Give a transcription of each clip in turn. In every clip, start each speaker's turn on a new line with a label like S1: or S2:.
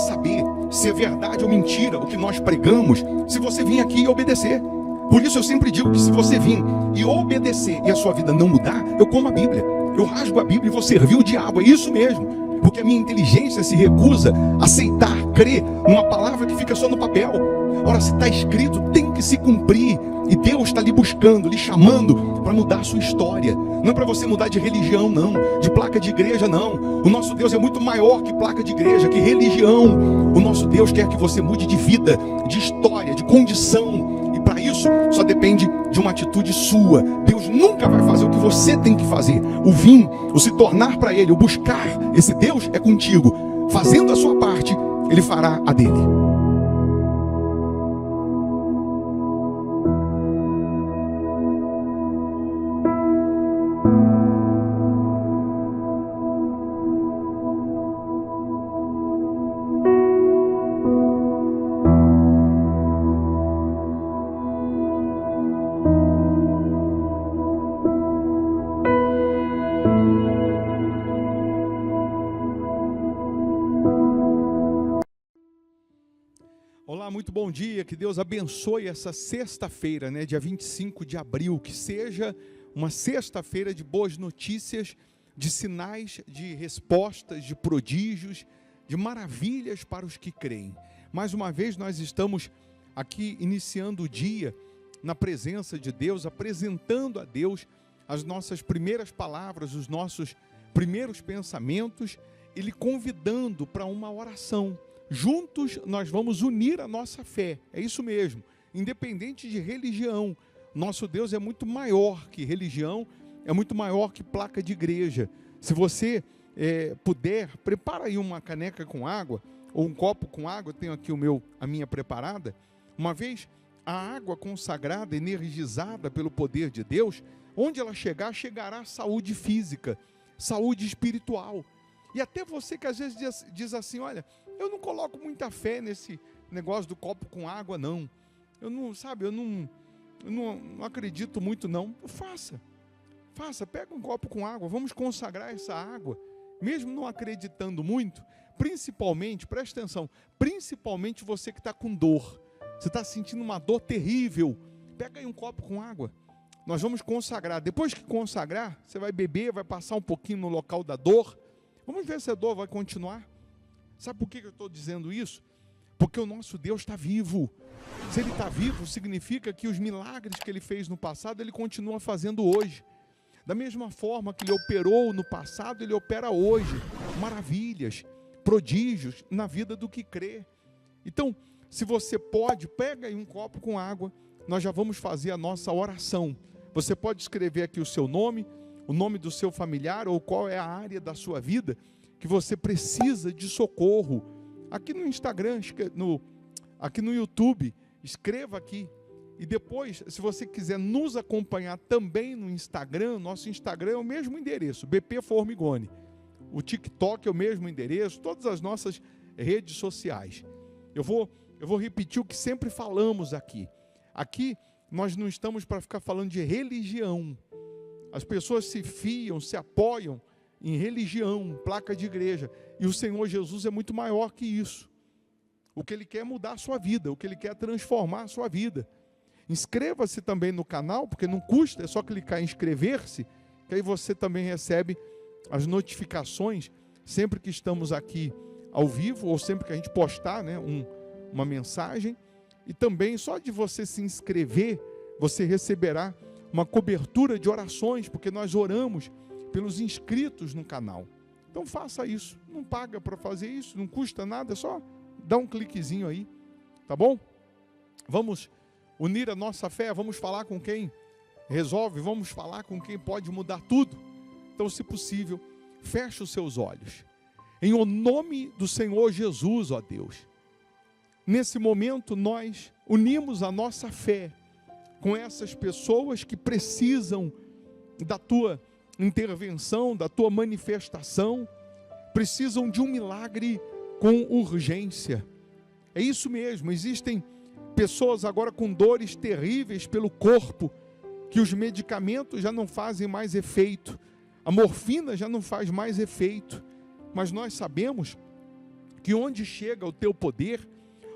S1: saber se é verdade ou mentira o que nós pregamos, se você vir aqui e obedecer. Por isso eu sempre digo que se você vir e obedecer e a sua vida não mudar, eu como a Bíblia, eu rasgo a Bíblia e vou servir o diabo, é isso mesmo. Porque a minha inteligência se recusa a aceitar, crer numa palavra que fica só no papel. Ora, se está escrito, tem que se cumprir. E Deus está lhe buscando, lhe chamando para mudar a sua história. Não é para você mudar de religião, não. De placa de igreja, não. O nosso Deus é muito maior que placa de igreja, que religião. O nosso Deus quer que você mude de vida, de história, de condição. E para isso, só depende de uma atitude sua. Deus nunca vai fazer o que você tem que fazer. O vir, o se tornar para Ele, o buscar esse Deus é contigo. Fazendo a sua parte, Ele fará a dele. Olá, muito bom dia, que Deus abençoe essa sexta-feira, dia 25 de abril, que seja uma sexta-feira de boas notícias, de sinais, de respostas, de prodígios, de maravilhas para os que creem. Mais uma vez nós estamos aqui iniciando o dia na presença de Deus, apresentando a Deus as nossas primeiras palavras, os nossos primeiros pensamentos, e lhe convidando para uma oração. Juntos nós vamos unir a nossa fé, é isso mesmo, independente de religião. Nosso Deus é muito maior que religião, é muito maior que placa de igreja. Se você puder, prepara aí uma caneca com água, ou um copo com água, eu tenho aqui a minha preparada. Uma vez a água consagrada, energizada pelo poder de Deus, onde ela chegar, chegará saúde física, saúde espiritual. E até você que às vezes diz assim, olha, eu não coloco muita fé nesse negócio do copo com água, não. Eu não acredito muito, não. Faça, pega um copo com água, vamos consagrar essa água, mesmo não acreditando muito, principalmente, presta atenção, principalmente você que está com dor, você está sentindo uma dor terrível, pega aí um copo com água, nós vamos consagrar. Depois que consagrar, você vai beber, vai passar um pouquinho no local da dor, vamos ver se a dor vai continuar. Sabe por que eu estou dizendo isso? Porque o nosso Deus está vivo. Se Ele está vivo, significa que os milagres que Ele fez no passado, Ele continua fazendo hoje. Da mesma forma que Ele operou no passado, Ele opera hoje. Maravilhas, prodígios na vida do que crê. Então, se você pode, pega aí um copo com água, nós já vamos fazer a nossa oração. Você pode escrever aqui o seu nome, o nome do seu familiar, ou qual é a área da sua vida que você precisa de socorro. Aqui no Instagram, aqui no YouTube, escreva aqui. E depois, se você quiser nos acompanhar também no Instagram, nosso Instagram é o mesmo endereço, BP Formigoni. O TikTok é o mesmo endereço, todas as nossas redes sociais. Eu vou repetir o que sempre falamos aqui. Aqui, nós não estamos para ficar falando de religião. As pessoas se fiam, se apoiam em religião, placa de igreja, e o Senhor Jesus é muito maior que isso. O que Ele quer é mudar a sua vida, o que Ele quer é transformar a sua vida. Inscreva-se também no canal, porque não custa, é só clicar em inscrever-se, que aí você também recebe as notificações, sempre que estamos aqui ao vivo, ou sempre que a gente postar uma mensagem, e também só de você se inscrever, você receberá uma cobertura de orações, porque nós oramos pelos inscritos no canal. Então faça isso, não paga para fazer isso, não custa nada, é só dar um cliquezinho aí, tá bom? Vamos unir a nossa fé, vamos falar com quem resolve, vamos falar com quem pode mudar tudo. Então, se possível, feche os seus olhos. Em o nome do Senhor Jesus, ó Deus, nesse momento nós unimos a nossa fé com essas pessoas que precisam da Tua intervenção, da Tua manifestação, precisam de um milagre com urgência. É isso mesmo, existem pessoas agora com dores terríveis pelo corpo, que os medicamentos já não fazem mais efeito, a morfina já não faz mais efeito, mas nós sabemos que onde chega o teu poder,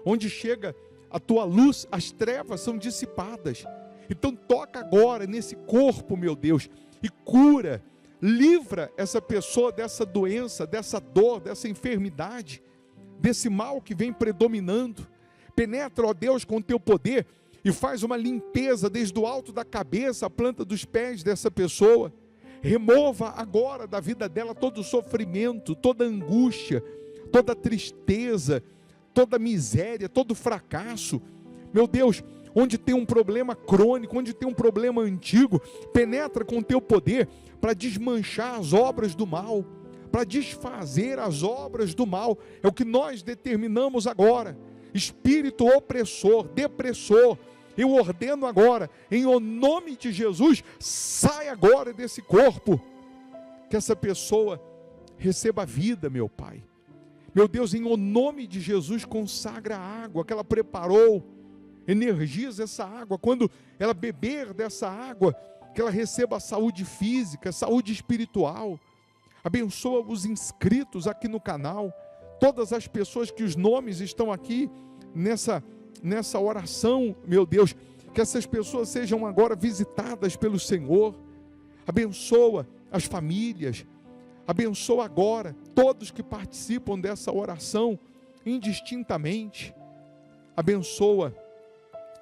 S1: onde chega a tua luz, as trevas são dissipadas. Então toca agora nesse corpo, meu Deus, e cura, livra essa pessoa dessa doença, dessa dor, dessa enfermidade, desse mal que vem predominando. Penetra, ó Deus, com o teu poder e faz uma limpeza desde o alto da cabeça, a planta dos pés dessa pessoa. Remova agora da vida dela todo o sofrimento, toda angústia, toda tristeza, toda miséria, todo fracasso. Meu Deus, onde tem um problema crônico, onde tem um problema antigo, penetra com o teu poder para desmanchar as obras do mal, para desfazer as obras do mal. É o que nós determinamos agora. Espírito opressor, depressor, eu ordeno agora, em o nome de Jesus, sai agora desse corpo, que essa pessoa receba vida, meu Pai. Meu Deus, em o nome de Jesus, consagra a água que ela preparou, energiza essa água, quando ela beber dessa água, que ela receba saúde física, saúde espiritual. Abençoa os inscritos aqui no canal, todas as pessoas que os nomes estão aqui nessa oração, meu Deus, que essas pessoas sejam agora visitadas pelo Senhor. Abençoa as famílias, abençoa agora todos que participam dessa oração indistintamente. Abençoa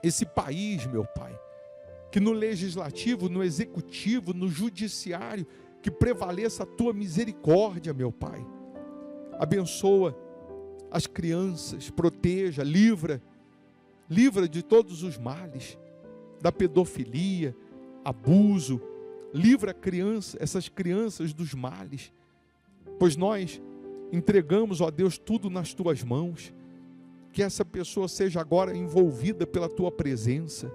S1: esse país, meu Pai, que no legislativo, no executivo, no judiciário, que prevaleça a tua misericórdia, meu Pai. Abençoa as crianças, proteja, livra de todos os males, da pedofilia, abuso, livra essas crianças dos males, pois nós entregamos, ó Deus, tudo nas tuas mãos. Que essa pessoa seja agora envolvida pela tua presença,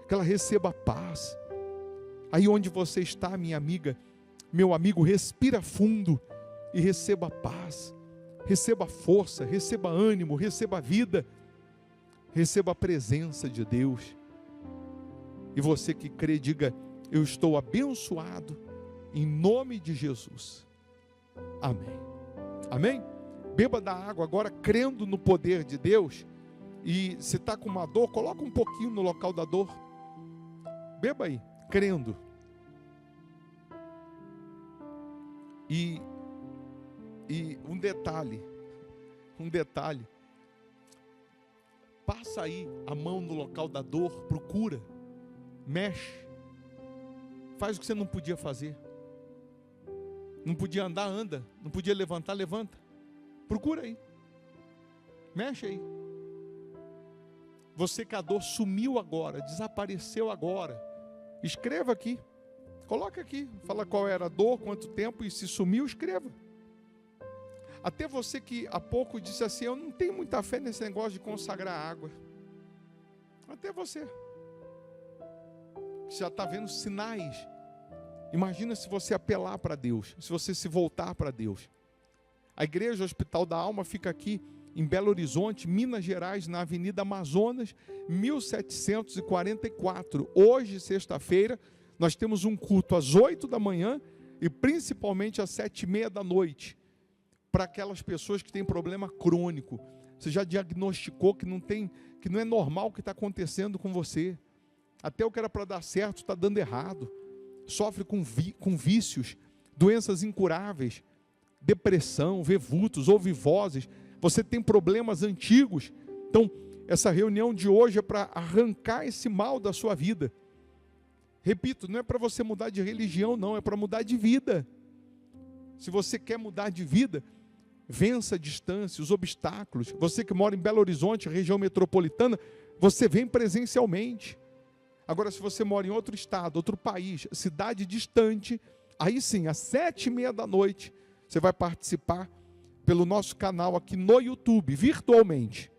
S1: que ela receba paz. Aí onde você está, minha amiga, meu amigo, respira fundo e receba paz, receba força, receba ânimo, receba vida, receba a presença de Deus. E você que crê, diga: eu estou abençoado em nome de Jesus. Amém. Amém? Beba da água agora, crendo no poder de Deus. E se está com uma dor, coloca um pouquinho no local da dor. Beba aí, crendo. E um detalhe, passa aí a mão no local da dor, procura, mexe, faz o que você não podia fazer. Não podia andar, anda. Não podia levantar, levanta. Procura aí, mexe aí. Você que a dor sumiu agora, desapareceu agora, escreva aqui, coloca aqui, fala qual era a dor, quanto tempo, e se sumiu, escreva. Até você que há pouco disse assim: eu não tenho muita fé nesse negócio de consagrar água. Até você, que já está vendo sinais. Imagina se você apelar para Deus, se você se voltar para Deus. A Igreja Hospital da Alma fica aqui em Belo Horizonte, Minas Gerais, na Avenida Amazonas, 1744. Hoje, sexta-feira, nós temos um culto às 8 da manhã e principalmente às 7h30 da noite, para aquelas pessoas que têm problema crônico. Você já diagnosticou que não é normal o que está acontecendo com você. Até o que era para dar certo está dando errado. Sofre com vícios, doenças incuráveis, depressão, vevutos, ouvivozes. Você tem problemas antigos. Então, essa reunião de hoje é para arrancar esse mal da sua vida. Repito, não é para você mudar de religião, não, é para mudar de vida. Se você quer mudar de vida, vença a distância, os obstáculos. Você que mora em Belo Horizonte, região metropolitana, você vem presencialmente. Agora, se você mora em outro estado, outro país, cidade distante, aí sim, às 7h30 da noite, você vai participar pelo nosso canal aqui no YouTube, virtualmente.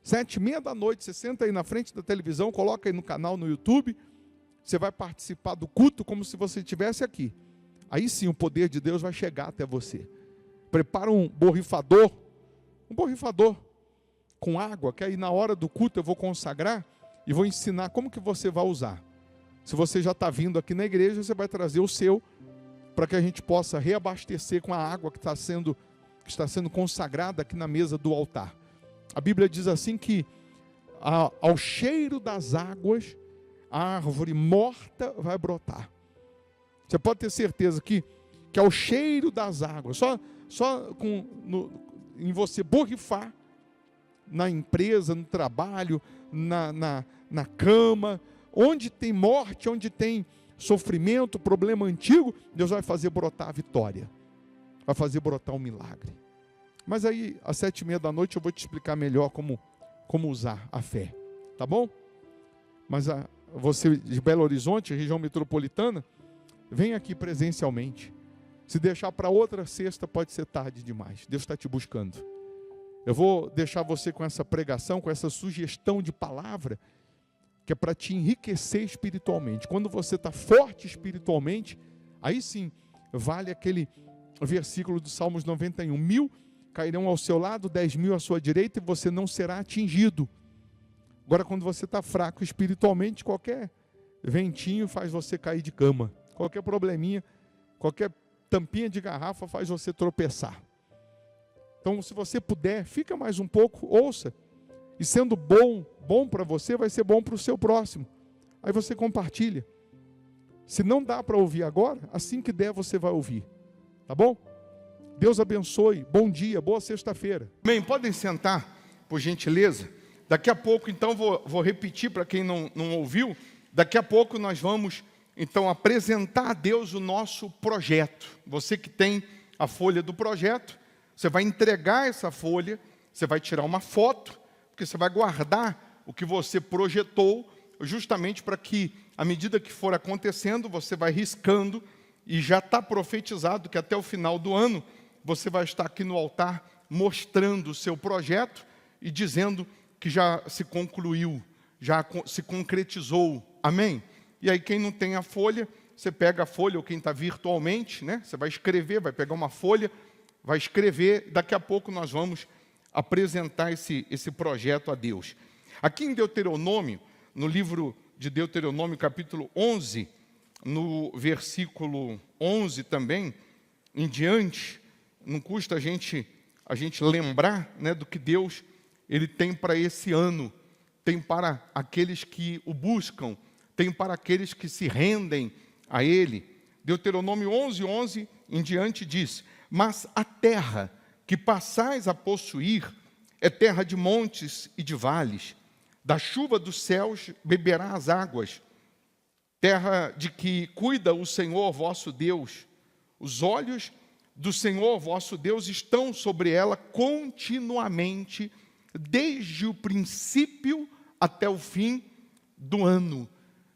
S1: 7h30 da noite, você senta aí na frente da televisão, coloca aí no canal no YouTube, você vai participar do culto como se você estivesse aqui. Aí sim o poder de Deus vai chegar até você. Prepara um borrifador com água, que aí na hora do culto eu vou consagrar e vou ensinar como que você vai usar. Se você já está vindo aqui na igreja, você vai trazer o seu, para que a gente possa reabastecer com a água que está sendo que está sendo consagrada aqui na mesa do altar. A Bíblia diz assim que ao cheiro das águas, a árvore morta vai brotar. Você pode ter certeza que ao cheiro das águas, em você borrifar, na empresa, no trabalho, na cama, onde tem morte, onde tem sofrimento, problema antigo, Deus vai fazer brotar a vitória, vai fazer brotar um milagre. Mas aí, às 7h30 da noite, eu vou te explicar melhor como usar a fé, tá bom? Mas você de Belo Horizonte, região metropolitana, vem aqui presencialmente. Se deixar para outra sexta, pode ser tarde demais. Deus está te buscando. Eu vou deixar você com essa pregação, com essa sugestão de palavra, que é para te enriquecer espiritualmente. Quando você está forte espiritualmente, aí sim, vale aquele versículo do Salmos 91. 1.000 cairão ao seu lado, 10.000 à sua direita, e você não será atingido. Agora, quando você está fraco espiritualmente, qualquer ventinho faz você cair de cama. Qualquer probleminha, qualquer tampinha de garrafa faz você tropeçar. Então, se você puder, fica mais um pouco, ouça. E sendo bom para você, vai ser bom para o seu próximo. Aí você compartilha. Se não dá para ouvir agora, assim que der, você vai ouvir. Tá bom? Deus abençoe. Bom dia, boa sexta-feira. Bem, podem sentar, por gentileza. Daqui a pouco, então, vou repetir para quem não ouviu. Daqui a pouco nós vamos, então, apresentar a Deus o nosso projeto. Você que tem a folha do projeto, você vai entregar essa folha, você vai tirar uma foto, porque você vai guardar o que você projetou, justamente para que, à medida que for acontecendo, você vai riscando, e já está profetizado que até o final do ano, você vai estar aqui no altar mostrando o seu projeto e dizendo que já se concluiu, já se concretizou. Amém? E aí quem não tem a folha, você pega a folha, ou quem está virtualmente, né? Você vai escrever, vai pegar uma folha, vai escrever, daqui a pouco nós vamos apresentar esse projeto a Deus. Aqui em Deuteronômio, no livro de Deuteronômio, capítulo 11, no versículo 11 também, em diante, não custa a gente lembrar, né, do que Deus ele tem para esse ano, tem para aqueles que o buscam, tem para aqueles que se rendem a Ele. Deuteronômio 11 em diante diz: mas a terra que passais a possuir é terra de montes e de vales, da chuva dos céus beberá as águas, terra de que cuida o Senhor vosso Deus. Os olhos do Senhor vosso Deus estão sobre ela continuamente, desde o princípio até o fim do ano.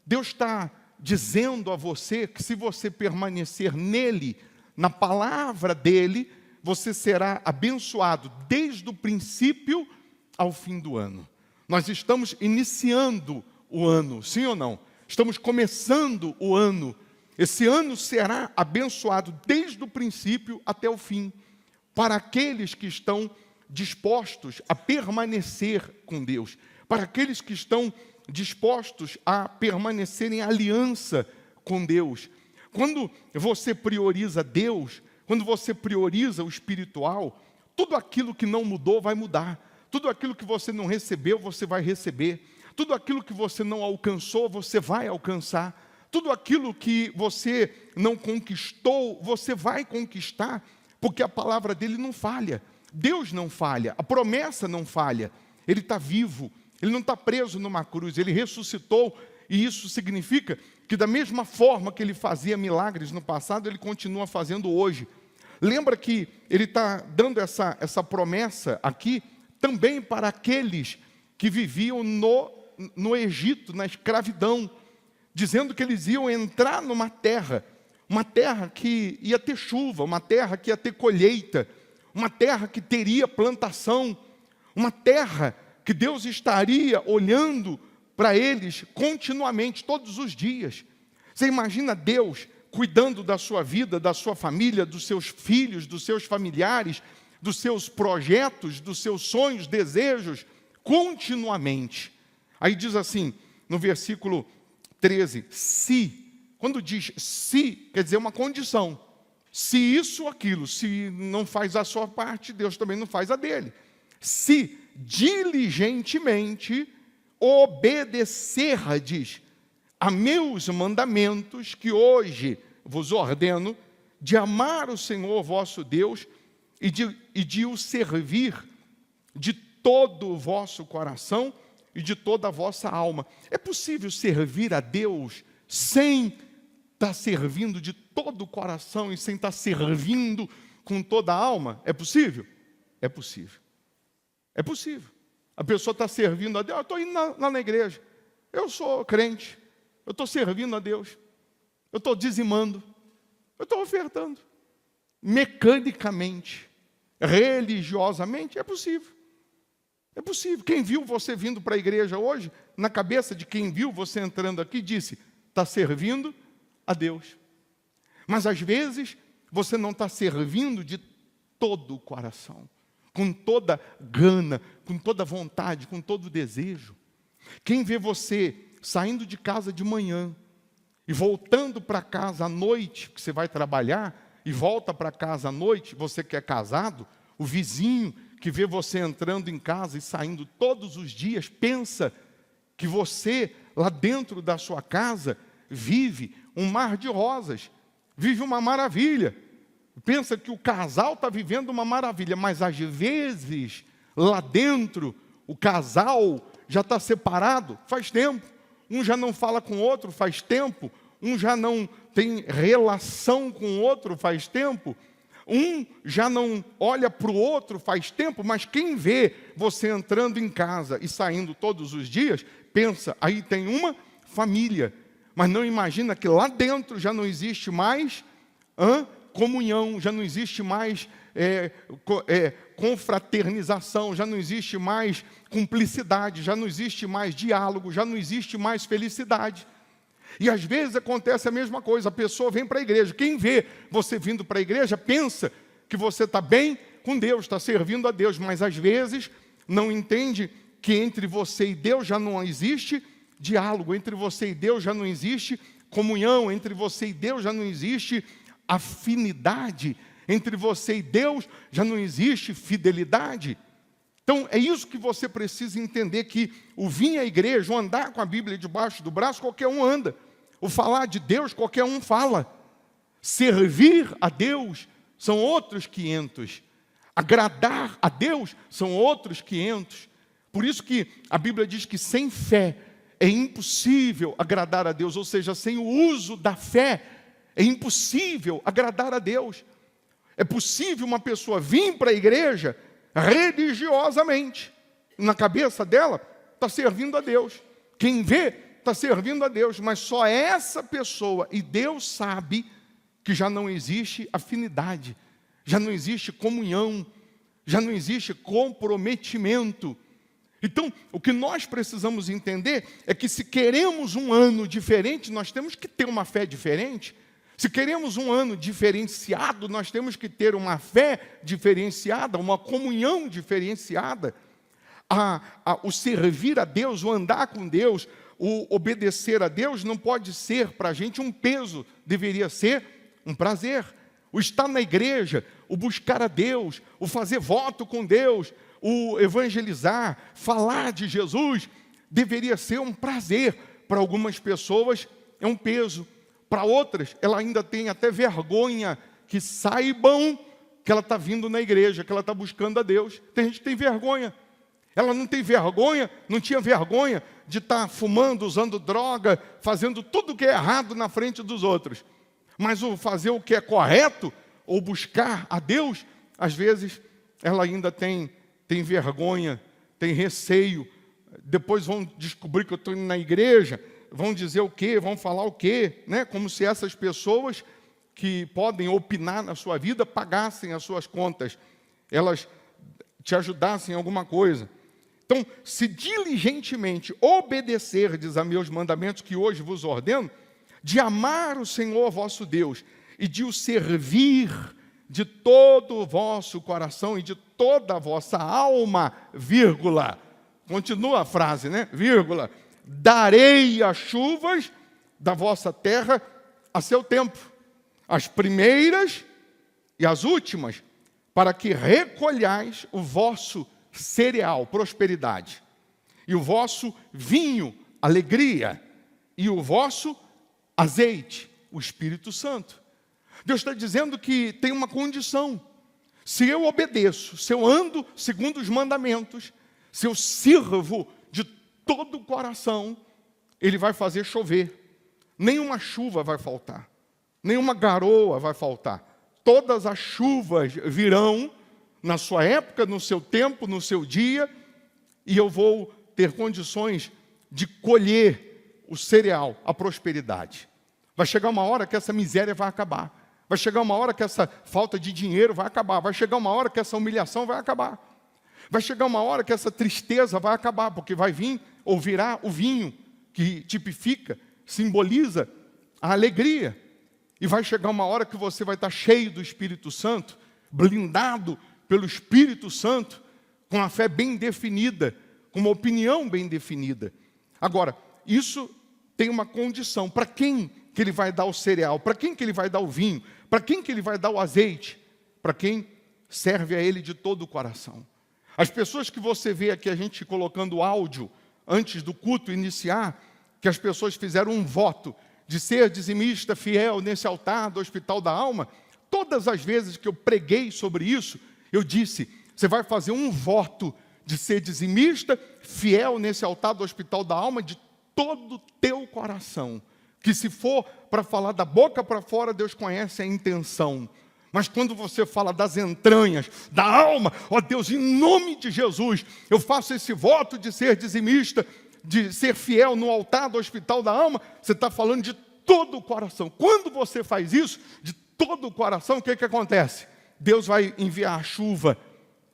S1: Deus está dizendo a você que se você permanecer nele, na palavra dele, você será abençoado desde o princípio ao fim do ano. Nós estamos iniciando o ano, sim ou não? Estamos começando o ano. Esse ano será abençoado desde o princípio até o fim, para aqueles que estão dispostos a permanecer com Deus, para aqueles que estão dispostos a permanecer em aliança com Deus. Quando você prioriza Deus, quando você prioriza o espiritual, tudo aquilo que não mudou vai mudar, tudo aquilo que você não recebeu, você vai receber, tudo aquilo que você não alcançou, você vai alcançar, tudo aquilo que você não conquistou, você vai conquistar, porque a palavra dele não falha. Deus não falha, a promessa não falha, ele está vivo, ele não está preso numa cruz, ele ressuscitou, e isso significa que da mesma forma que ele fazia milagres no passado, ele continua fazendo hoje. Lembra que ele está dando essa promessa aqui, também para aqueles que viviam no Egito, na escravidão, dizendo que eles iam entrar numa terra, uma terra que ia ter chuva, uma terra que ia ter colheita, uma terra que teria plantação, uma terra que Deus estaria olhando para eles continuamente, todos os dias. Você imagina Deus cuidando da sua vida, da sua família, dos seus filhos, dos seus familiares, dos seus projetos, dos seus sonhos, desejos, continuamente. Aí diz assim, no versículo 13, se, quando diz se, quer dizer uma condição. Se isso ou aquilo, se não faz a sua parte, Deus também não faz a dele. Se diligentemente obedecerdes a meus mandamentos, que hoje vos ordeno, de amar o Senhor vosso Deus e de o servir de todo o vosso coração e de toda a vossa alma. É possível servir a Deus sem estar servindo de todo o coração e sem estar servindo com toda a alma? É possível? É possível. É possível. A pessoa está servindo a Deus. Eu estou indo lá na igreja. Eu sou crente. Eu estou servindo a Deus. Eu estou dizimando. Eu estou ofertando. Mecanicamente, religiosamente, é possível. É possível. Quem viu você vindo para a igreja hoje, na cabeça de quem viu você entrando aqui, disse, está servindo a Deus. Mas às vezes, você não está servindo de todo o coração, com toda gana, com toda vontade, com todo desejo. Quem vê você saindo de casa de manhã e voltando para casa à noite, que você vai trabalhar, e volta para casa à noite, você que é casado, o vizinho que vê você entrando em casa e saindo todos os dias, pensa que você, lá dentro da sua casa, vive um mar de rosas, vive uma maravilha. Pensa que o casal está vivendo uma maravilha, mas às vezes, lá dentro, o casal já está separado faz tempo. Um já não fala com o outro faz tempo. Um já não tem relação com o outro faz tempo. Um já não olha para o outro faz tempo, mas quem vê você entrando em casa e saindo todos os dias, pensa, aí tem uma família, mas não imagina que lá dentro já não existe mais comunhão, já não existe mais confraternização, já não existe mais cumplicidade, já não existe mais diálogo, já não existe mais felicidade. E às vezes acontece a mesma coisa, a pessoa vem para a igreja, quem vê você vindo para a igreja, pensa que você está bem com Deus, está servindo a Deus, mas às vezes não entende que entre você e Deus já não existe diálogo, entre você e Deus já não existe comunhão, entre você e Deus já não existe afinidade, entre você e Deus já não existe fidelidade. Então é isso que você precisa entender, que o vir à igreja, o andar com a Bíblia debaixo do braço, qualquer um anda. O falar de Deus, qualquer um fala. Servir a Deus são outros 500. Agradar a Deus são outros 500. Por isso que a Bíblia diz que sem fé é impossível agradar a Deus, ou seja, sem o uso da fé é impossível agradar a Deus. É possível uma pessoa vir para a igreja religiosamente, na cabeça dela está servindo a Deus, quem vê está servindo a Deus, mas só essa pessoa, e Deus sabe que já não existe afinidade, já não existe comunhão, já não existe comprometimento. Então, o que nós precisamos entender é que se queremos um ano diferente, nós temos que ter uma fé diferente. Se queremos um ano diferenciado, nós temos que ter uma fé diferenciada, uma comunhão diferenciada. O servir a Deus, o andar com Deus, o obedecer a Deus não pode ser para a gente um peso, deveria ser um prazer. O estar na igreja, o buscar a Deus, o fazer voto com Deus, o evangelizar, falar de Jesus, deveria ser um prazer. Para algumas pessoas é um peso. Para outras, ela ainda tem até vergonha que saibam que ela está vindo na igreja, que ela está buscando a Deus. Tem gente que tem vergonha. Ela não tem vergonha, não tinha vergonha de estar fumando, usando droga, fazendo tudo o que é errado na frente dos outros. Mas o fazer o que é correto, ou buscar a Deus, às vezes ela ainda tem vergonha, tem receio. Depois vão descobrir que eu estou indo na igreja, vão dizer o quê, vão falar o quê, né? Como se essas pessoas que podem opinar na sua vida pagassem as suas contas, elas te ajudassem em alguma coisa. Então, se diligentemente obedecerdes a meus mandamentos que hoje vos ordeno, de amar o Senhor vosso Deus e de o servir de todo o vosso coração e de toda a vossa alma, vírgula, continua a frase, né? Vírgula, darei as chuvas da vossa terra a seu tempo, as primeiras E as últimas, para que recolhais o vosso cereal, prosperidade, e o vosso vinho, alegria, e o vosso azeite, o Espírito Santo. Deus está dizendo que tem uma condição. Se eu obedeço, se eu ando segundo os mandamentos, se eu sirvo de todo o coração, Ele vai fazer chover. Nenhuma chuva vai faltar, nenhuma garoa vai faltar. Todas as chuvas virão na sua época, no seu tempo, no seu dia, e eu vou ter condições de colher o cereal, a prosperidade. Vai chegar uma hora que essa miséria vai acabar. Vai chegar uma hora que essa falta de dinheiro vai acabar. Vai chegar uma hora que essa humilhação vai acabar. Vai chegar uma hora que essa tristeza vai acabar, porque vai vir ou virá o vinho, que tipifica, simboliza a alegria. E vai chegar uma hora que você vai estar cheio do Espírito Santo, blindado pelo Espírito Santo, com a fé bem definida, com uma opinião bem definida. Agora, isso tem uma condição. Para quem que Ele vai dar o cereal? Para quem que Ele vai dar o vinho? Para quem que Ele vai dar o azeite? Para quem serve a Ele de todo o coração. As pessoas que você vê aqui, a gente colocando áudio, antes do culto iniciar, que as pessoas fizeram um voto de ser dizimista fiel nesse altar do Hospital da Alma, todas as vezes que eu preguei sobre isso, eu disse, você vai fazer um voto de ser dizimista fiel nesse altar do Hospital da Alma de todo o teu coração. Que se for para falar da boca para fora, Deus conhece a intenção. Mas quando você fala das entranhas, da alma, ó Deus, em nome de Jesus, eu faço esse voto de ser dizimista, de ser fiel no altar do Hospital da Alma, você está falando de todo o coração. Quando você faz isso, de todo o coração, o que acontece? Deus vai enviar a chuva,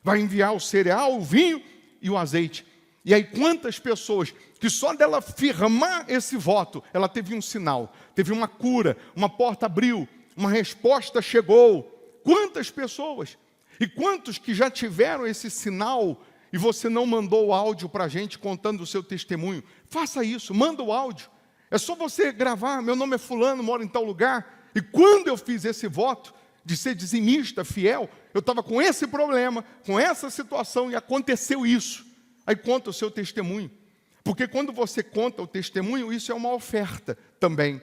S1: vai enviar o cereal, o vinho e o azeite. E aí quantas pessoas que só dela firmar esse voto, ela teve um sinal, teve uma cura, uma porta abriu, uma resposta chegou. Quantas pessoas? E quantos que já tiveram esse sinal e você não mandou o áudio para a gente contando o seu testemunho? Faça isso, manda o áudio. É só você gravar, meu nome é fulano, moro em tal lugar. E quando eu fiz esse voto de ser dizimista, fiel, eu estava com esse problema, com essa situação e aconteceu isso. Aí conta o seu testemunho. Porque quando você conta o testemunho, isso é uma oferta também.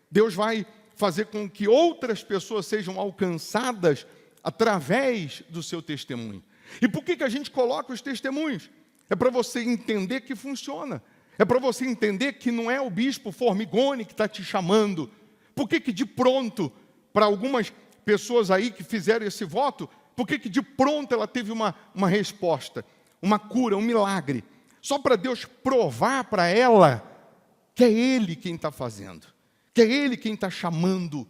S1: Deus vai fazer com que outras pessoas sejam alcançadas através do seu testemunho. E por que a gente coloca os testemunhos? É para você entender que funciona. É para você entender que não é o bispo Formigoni que está te chamando. Por que de pronto, para algumas pessoas aí que fizeram esse voto, por que de pronto ela teve uma resposta, uma cura, um milagre? Só para Deus provar para ela que é Ele quem está fazendo, que é Ele quem está chamando,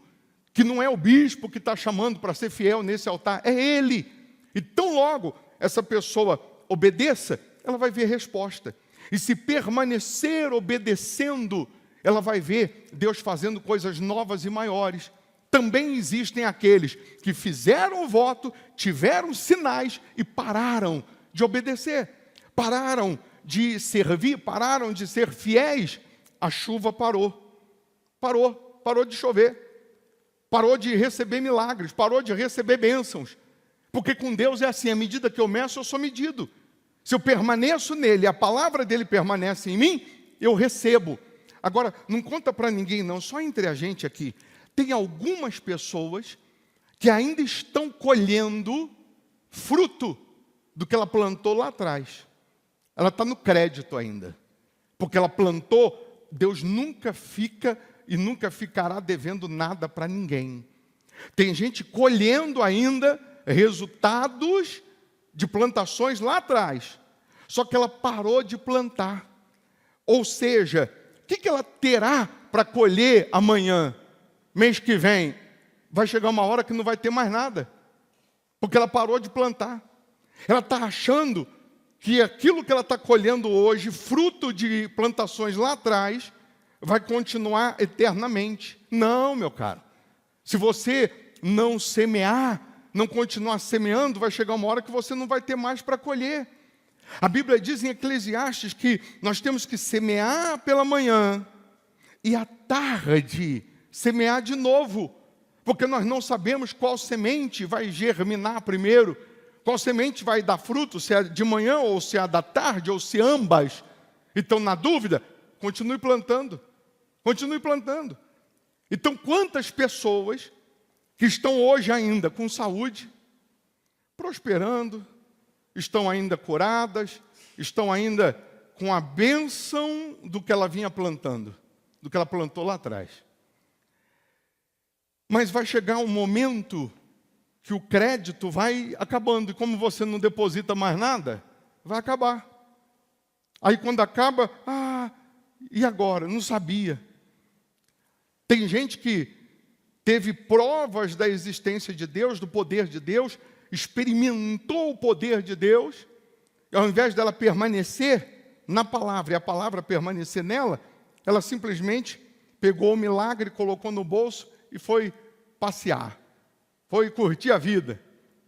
S1: que não é o bispo que está chamando para ser fiel nesse altar, é Ele. E tão logo essa pessoa obedeça, ela vai ver resposta. E se permanecer obedecendo, ela vai ver Deus fazendo coisas novas e maiores. Também existem aqueles que fizeram o voto, tiveram sinais e pararam de obedecer, pararam de servir, pararam de ser fiéis. A chuva parou de chover, parou de receber milagres, parou de receber bênçãos. Porque com Deus é assim, à medida que eu meço, eu sou medido. Se eu permaneço nele, a palavra dele permanece em mim, eu recebo. Agora, não conta para ninguém não, só entre a gente aqui. Tem algumas pessoas que ainda estão colhendo fruto do que ela plantou lá atrás. Ela está no crédito ainda. Porque ela plantou, Deus nunca fica e nunca ficará devendo nada para ninguém. Tem gente colhendo ainda resultados de plantações lá atrás. Só que ela parou de plantar. Ou seja, o que ela terá para colher amanhã, mês que vem? Vai chegar uma hora que não vai ter mais nada. Porque ela parou de plantar. Ela está achando que aquilo que ela está colhendo hoje, fruto de plantações lá atrás, vai continuar eternamente. Não, meu caro. Se você não semear, não continuar semeando, vai chegar uma hora que você não vai ter mais para colher. A Bíblia diz em Eclesiastes que nós temos que semear pela manhã e à tarde semear de novo, porque nós não sabemos qual semente vai germinar primeiro, qual semente vai dar fruto, se é de manhã ou se é da tarde, ou se ambas. Então, na dúvida, continue plantando. Continue plantando. Então, quantas pessoas que estão hoje ainda com saúde, prosperando, estão ainda curadas, estão ainda com a bênção do que ela vinha plantando, do que ela plantou lá atrás. Mas vai chegar um momento que o crédito vai acabando, e como você não deposita mais nada, vai acabar. Aí quando acaba, e agora? Não sabia. Tem gente que teve provas da existência de Deus, do poder de Deus, experimentou o poder de Deus, e ao invés dela permanecer na palavra, e a palavra permanecer nela, ela simplesmente pegou o milagre, colocou no bolso e foi passear, foi curtir a vida,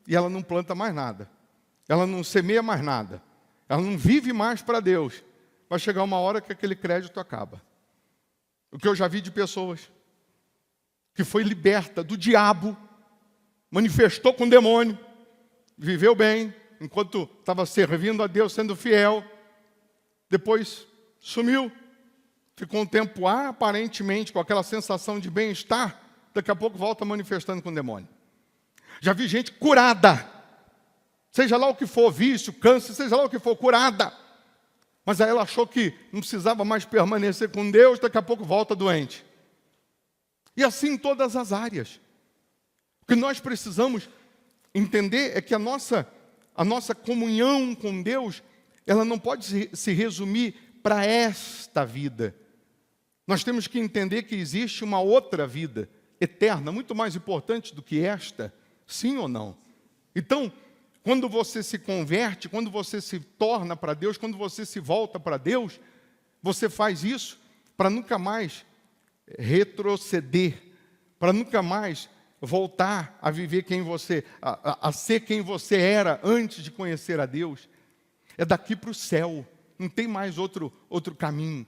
S1: e ela não planta mais nada, ela não semeia mais nada, ela não vive mais para Deus. Vai chegar uma hora que aquele crédito acaba. O que eu já vi de pessoas que foi liberta do diabo, manifestou com o demônio, viveu bem, enquanto estava servindo a Deus, sendo fiel, depois sumiu, ficou um tempo aparentemente com aquela sensação de bem-estar, daqui a pouco volta manifestando com o demônio. Já vi gente curada, seja lá o que for, vício, câncer, seja lá o que for, curada. Mas aí ela achou que não precisava mais permanecer com Deus, daqui a pouco volta doente. E assim em todas as áreas. O que nós precisamos entender é que a nossa comunhão com Deus, ela não pode se resumir para esta vida. Nós temos que entender que existe uma outra vida eterna, muito mais importante do que esta, sim ou não? Então, quando você se converte, quando você se torna para Deus, quando você se volta para Deus, você faz isso para nunca mais retroceder, para nunca mais voltar a viver quem você, a ser quem você era antes de conhecer a Deus. É daqui para o céu, não tem mais outro caminho.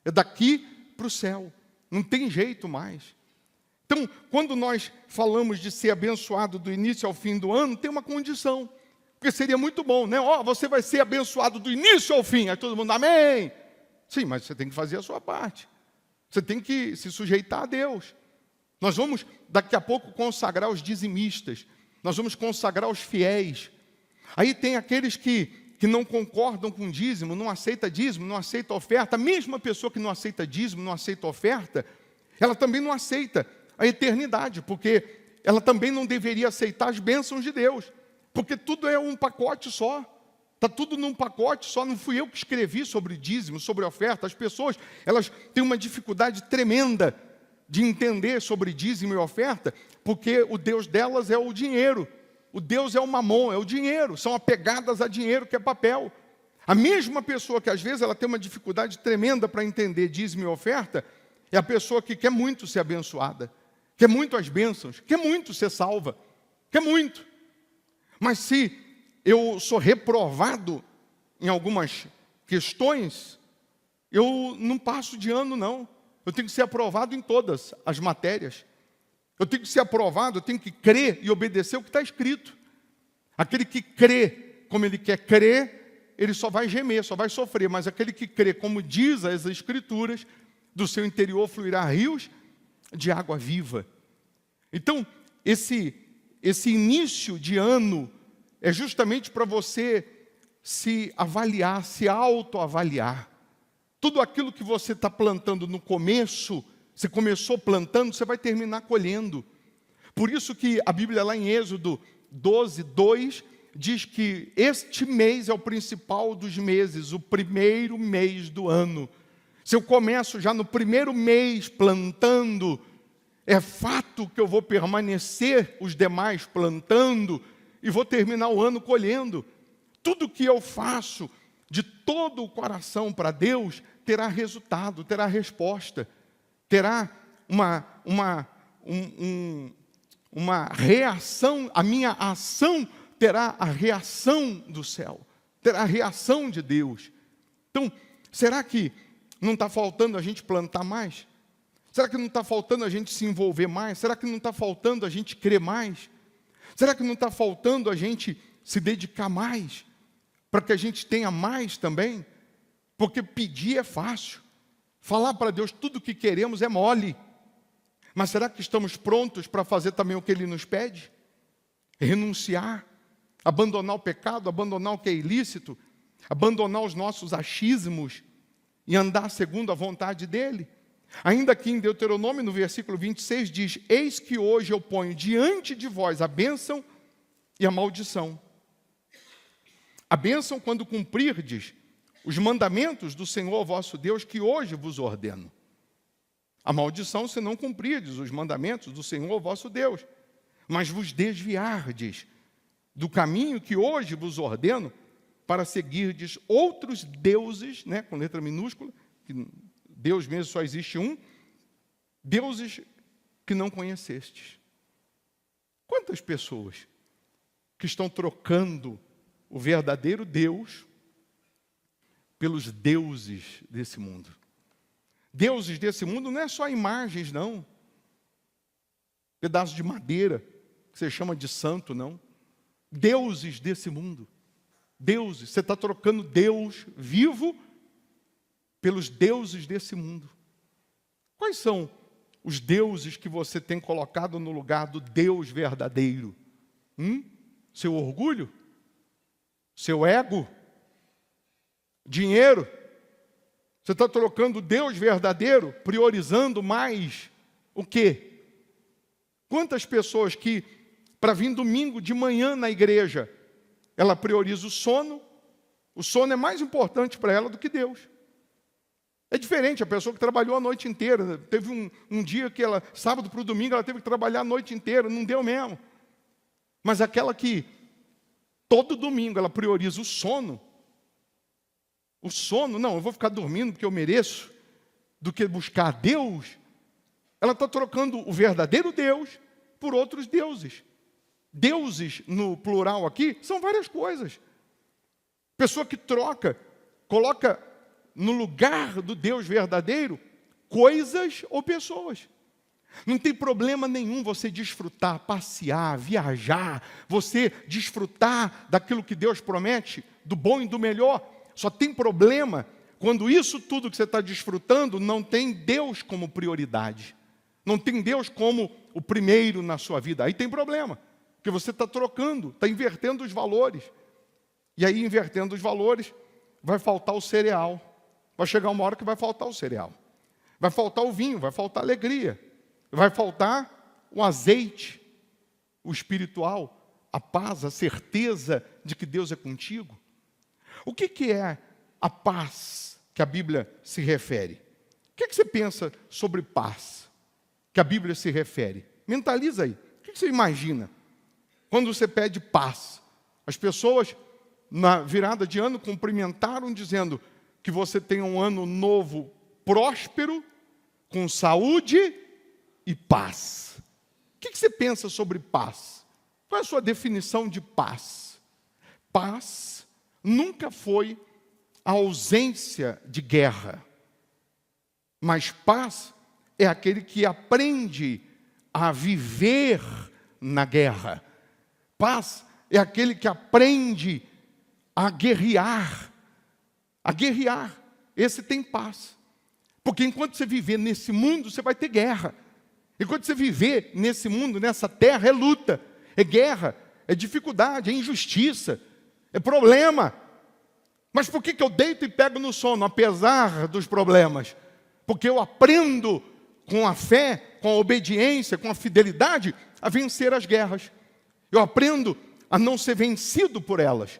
S1: É daqui para o céu, não tem jeito mais. Então, quando nós falamos de ser abençoado do início ao fim do ano, tem uma condição. Porque seria muito bom, né? Você vai ser abençoado do início ao fim. Aí todo mundo, amém. Sim, mas você tem que fazer a sua parte. Você tem que se sujeitar a Deus. Nós vamos, daqui a pouco, consagrar os dizimistas. Nós vamos consagrar os fiéis. Aí tem aqueles que não concordam com dízimo, não aceita dízimo, não aceita oferta. A mesma pessoa que não aceita dízimo, não aceita oferta, ela também não aceita a eternidade, porque ela também não deveria aceitar as bênçãos de Deus, porque tudo é um pacote só, está tudo num pacote só. Não fui eu que escrevi sobre dízimo, sobre oferta. As pessoas, elas têm uma dificuldade tremenda de entender sobre dízimo e oferta, porque o Deus delas é o dinheiro, o Deus é o mamon, é o dinheiro, são apegadas a dinheiro, que é papel. A mesma pessoa que às vezes ela tem uma dificuldade tremenda para entender dízimo e oferta, é a pessoa que quer muito ser abençoada, quer muito as bênçãos, quer muito ser salva, quer muito. Mas se eu sou reprovado em algumas questões, eu não passo de ano, não. Eu tenho que ser aprovado em todas as matérias. Eu tenho que ser aprovado, eu tenho que crer e obedecer o que está escrito. Aquele que crê como ele quer crer, ele só vai gemer, só vai sofrer. Mas aquele que crê como diz as Escrituras, do seu interior fluirá rios de água viva. Então, esse início de ano é justamente para você se avaliar, se autoavaliar. Tudo aquilo que você está plantando no começo, você começou plantando, você vai terminar colhendo. Por isso que a Bíblia lá em Êxodo 12, 2, diz que este mês é o principal dos meses, o primeiro mês do ano. Se eu começo já no primeiro mês plantando, é fato que eu vou permanecer os demais plantando e vou terminar o ano colhendo. Tudo que eu faço de todo o coração para Deus terá resultado, terá resposta, terá uma reação. A minha ação terá a reação do céu, terá a reação de Deus. Então, será que não está faltando a gente plantar mais? Será que não está faltando a gente se envolver mais? Será que não está faltando a gente crer mais? Será que não está faltando a gente se dedicar mais? Para que a gente tenha mais também? Porque pedir é fácil. Falar para Deus tudo o que queremos é mole. Mas será que estamos prontos para fazer também o que Ele nos pede? Renunciar, abandonar o pecado, abandonar o que é ilícito, abandonar os nossos achismos e andar segundo a vontade dEle? Ainda aqui em Deuteronômio, no versículo 26, diz: eis que hoje eu ponho diante de vós a bênção e a maldição. A bênção quando cumprirdes os mandamentos do Senhor vosso Deus, que hoje vos ordeno. A maldição se não cumprirdes os mandamentos do Senhor vosso Deus, mas vos desviardes do caminho que hoje vos ordeno, para seguirdes outros deuses, né, com letra minúscula, que Deus mesmo só existe um, deuses que não conhecestes. Quantas pessoas que estão trocando o verdadeiro Deus pelos deuses desse mundo? Deuses desse mundo não é só imagens, não. Pedaço de madeira, que você chama de santo, não. Deuses desse mundo. Deuses, você está trocando Deus vivo pelos deuses desse mundo. Quais são os deuses que você tem colocado no lugar do Deus verdadeiro? Seu orgulho? Seu ego? Dinheiro? Você está trocando Deus verdadeiro, priorizando mais o quê? Quantas pessoas que, para vir domingo de manhã na igreja, ela prioriza o sono é mais importante para ela do que Deus. É diferente, a pessoa que trabalhou a noite inteira, teve um dia que ela, sábado para o domingo, ela teve que trabalhar a noite inteira, não deu mesmo. Mas aquela que, todo domingo, ela prioriza o sono, não, eu vou ficar dormindo porque eu mereço, do que buscar a Deus, ela está trocando o verdadeiro Deus por outros deuses. Deuses, no plural aqui, são várias coisas. Pessoa que coloca no lugar do Deus verdadeiro, coisas ou pessoas. Não tem problema nenhum você desfrutar, passear, viajar, você desfrutar daquilo que Deus promete, do bom e do melhor. Só tem problema quando isso tudo que você está desfrutando não tem Deus como prioridade. Não tem Deus como o primeiro na sua vida. Aí tem problema, porque você está trocando, está invertendo os valores. E aí, invertendo os valores, vai faltar o cereal. Vai chegar uma hora que vai faltar o cereal. Vai faltar o vinho, vai faltar a alegria. Vai faltar o azeite, o espiritual, a paz, a certeza de que Deus é contigo. O que é a paz que a Bíblia se refere? O que você pensa sobre paz que a Bíblia se refere? Mentaliza aí. O que você imagina quando você pede paz? As pessoas, na virada de ano, cumprimentaram dizendo que você tenha um ano novo próspero, com saúde e paz. O que você pensa sobre paz? Qual é a sua definição de paz? Paz nunca foi a ausência de guerra, mas paz é aquele que aprende a viver na guerra. Paz é aquele que aprende a guerrear. Esse tem paz. Porque enquanto você viver nesse mundo, você vai ter guerra. Enquanto você viver nesse mundo, nessa terra, é luta, é guerra, é dificuldade, é injustiça, é problema. Mas por que eu deito e pego no sono, apesar dos problemas? Porque eu aprendo com a fé, com a obediência, com a fidelidade, a vencer as guerras. Eu aprendo a não ser vencido por elas.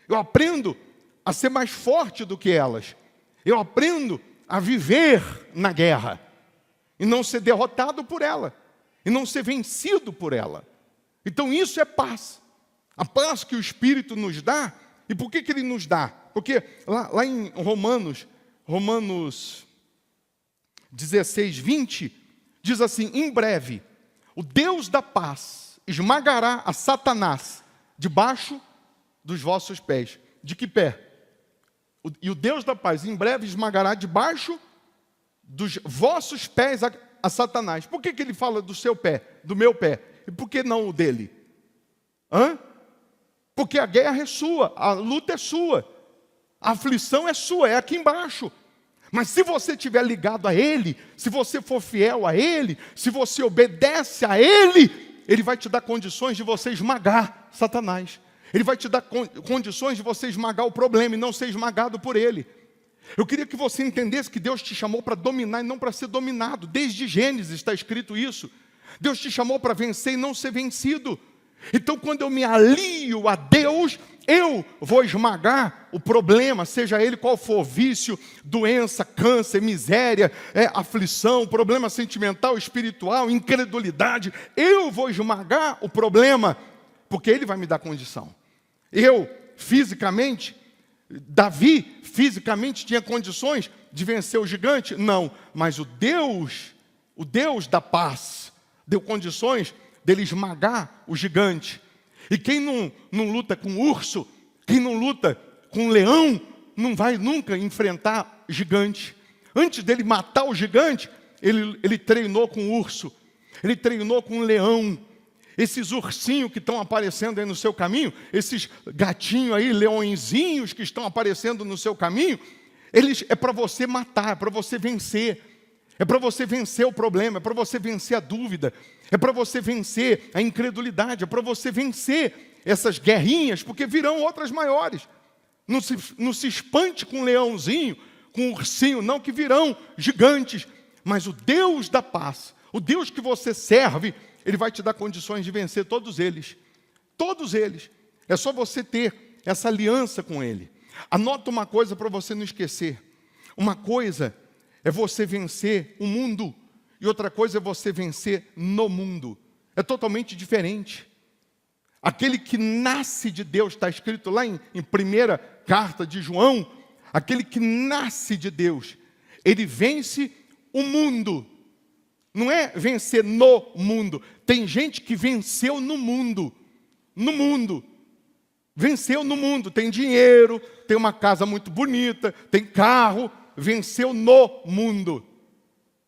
S1: Eu aprendo a ser mais forte do que elas. Eu aprendo a viver na guerra e não ser derrotado por ela, e não ser vencido por ela. Então isso é paz. A paz que o Espírito nos dá. E por que Ele nos dá? Porque lá em Romanos 16, 20, diz assim: em breve, o Deus da paz esmagará a Satanás debaixo dos vossos pés. De que pé? E o Deus da paz em breve esmagará debaixo dos vossos pés a a Satanás. Por que ele fala do seu pé, do meu pé? E por que não o dele? Porque a guerra é sua, a luta é sua, a aflição é sua, é aqui embaixo. Mas se você estiver ligado a Ele, se você for fiel a Ele, se você obedece a Ele, Ele vai te dar condições de você esmagar Satanás. Ele vai te dar condições de você esmagar o problema e não ser esmagado por ele. Eu queria que você entendesse que Deus te chamou para dominar e não para ser dominado. Desde Gênesis está escrito isso. Deus te chamou para vencer e não ser vencido. Então, quando eu me alio a Deus, eu vou esmagar o problema, seja ele qual for, vício, doença, câncer, miséria, aflição, problema sentimental, espiritual, incredulidade. Eu vou esmagar o problema, porque ele vai me dar condição. Eu, fisicamente, Davi, fisicamente, tinha condições de vencer o gigante? Não, mas o Deus da paz, deu condições dele esmagar o gigante. E quem não luta com urso, quem não luta com leão, não vai nunca enfrentar gigante. Antes dele matar o gigante, ele treinou com urso, ele treinou com leão. Esses ursinhos que estão aparecendo aí no seu caminho, esses gatinhos aí, leõezinhos que estão aparecendo no seu caminho, eles é para você matar, é para você vencer. É para você vencer o problema, é para você vencer a dúvida, é para você vencer a incredulidade, é para você vencer essas guerrinhas, porque virão outras maiores. Não se espante com um leãozinho, com um ursinho, não, que virão gigantes. Mas o Deus da paz, o Deus que você serve, Ele vai te dar condições de vencer todos eles. Todos eles. É só você ter essa aliança com Ele. Anota uma coisa para você não esquecer. Uma coisa é você vencer o mundo, e outra coisa é você vencer no mundo. É totalmente diferente. Aquele que nasce de Deus, está escrito lá em primeira carta de João, aquele que nasce de Deus, ele vence o mundo. Não é vencer no mundo. Tem gente que venceu no mundo. No mundo. Venceu no mundo. Tem dinheiro, tem uma casa muito bonita, tem carro. Venceu no mundo.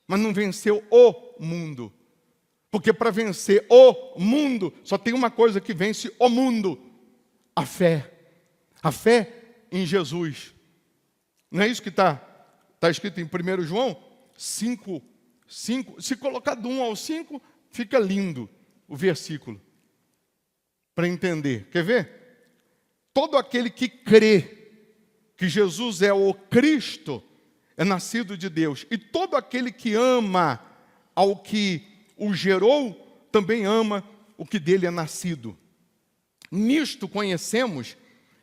S1: Mas não venceu o mundo. Porque para vencer o mundo, só tem uma coisa que vence o mundo. A fé. A fé em Jesus. Não é isso que está escrito em 1 João 5. Se colocar do 1 ao 5, fica lindo o versículo. Para entender. Quer ver? Todo aquele que crê que Jesus é o Cristo, é nascido de Deus. E todo aquele que ama ao que o gerou, também ama o que dele é nascido. Nisto conhecemos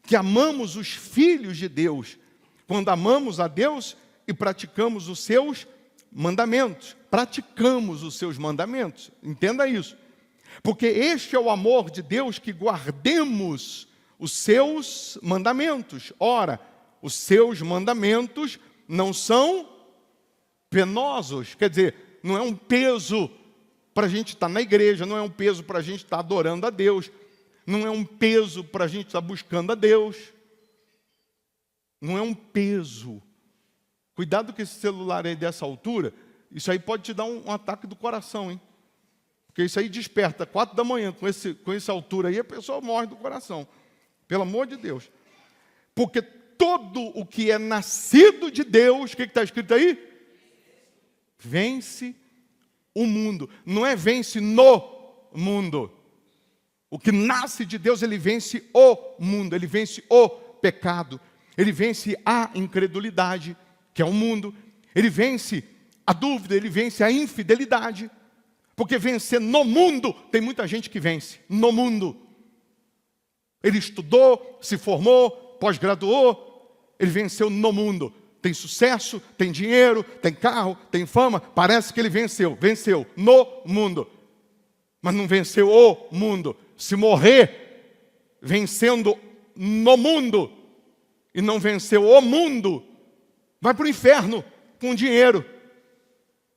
S1: que amamos os filhos de Deus, quando amamos a Deus e praticamos os seus mandamentos. Praticamos os seus mandamentos. Entenda isso. Porque este é o amor de Deus, que guardemos os seus mandamentos. Ora, os seus mandamentos não são penosos. Quer dizer, não é um peso para a gente estar na igreja, não é um peso para a gente estar adorando a Deus, não é um peso para a gente estar buscando a Deus. Não é um peso. Cuidado com esse celular aí dessa altura, isso aí pode te dar um ataque do coração, hein? Porque isso aí desperta 4 da manhã, com essa altura aí, a pessoa morre do coração. Pelo amor de Deus. Porque todo o que é nascido de Deus, o que está escrito aí? Vence o mundo. Não é vence no mundo. O que nasce de Deus, ele vence o mundo, ele vence o pecado, ele vence a incredulidade, que é o mundo, ele vence a dúvida, ele vence a infidelidade. Porque vencer no mundo, tem muita gente que vence no mundo. Ele estudou, se formou, pós-graduou, ele venceu no mundo. Tem sucesso, tem dinheiro, tem carro, tem fama, parece que ele venceu no mundo. Mas não venceu o mundo. Se morrer vencendo no mundo e não venceu o mundo, vai para o inferno com dinheiro.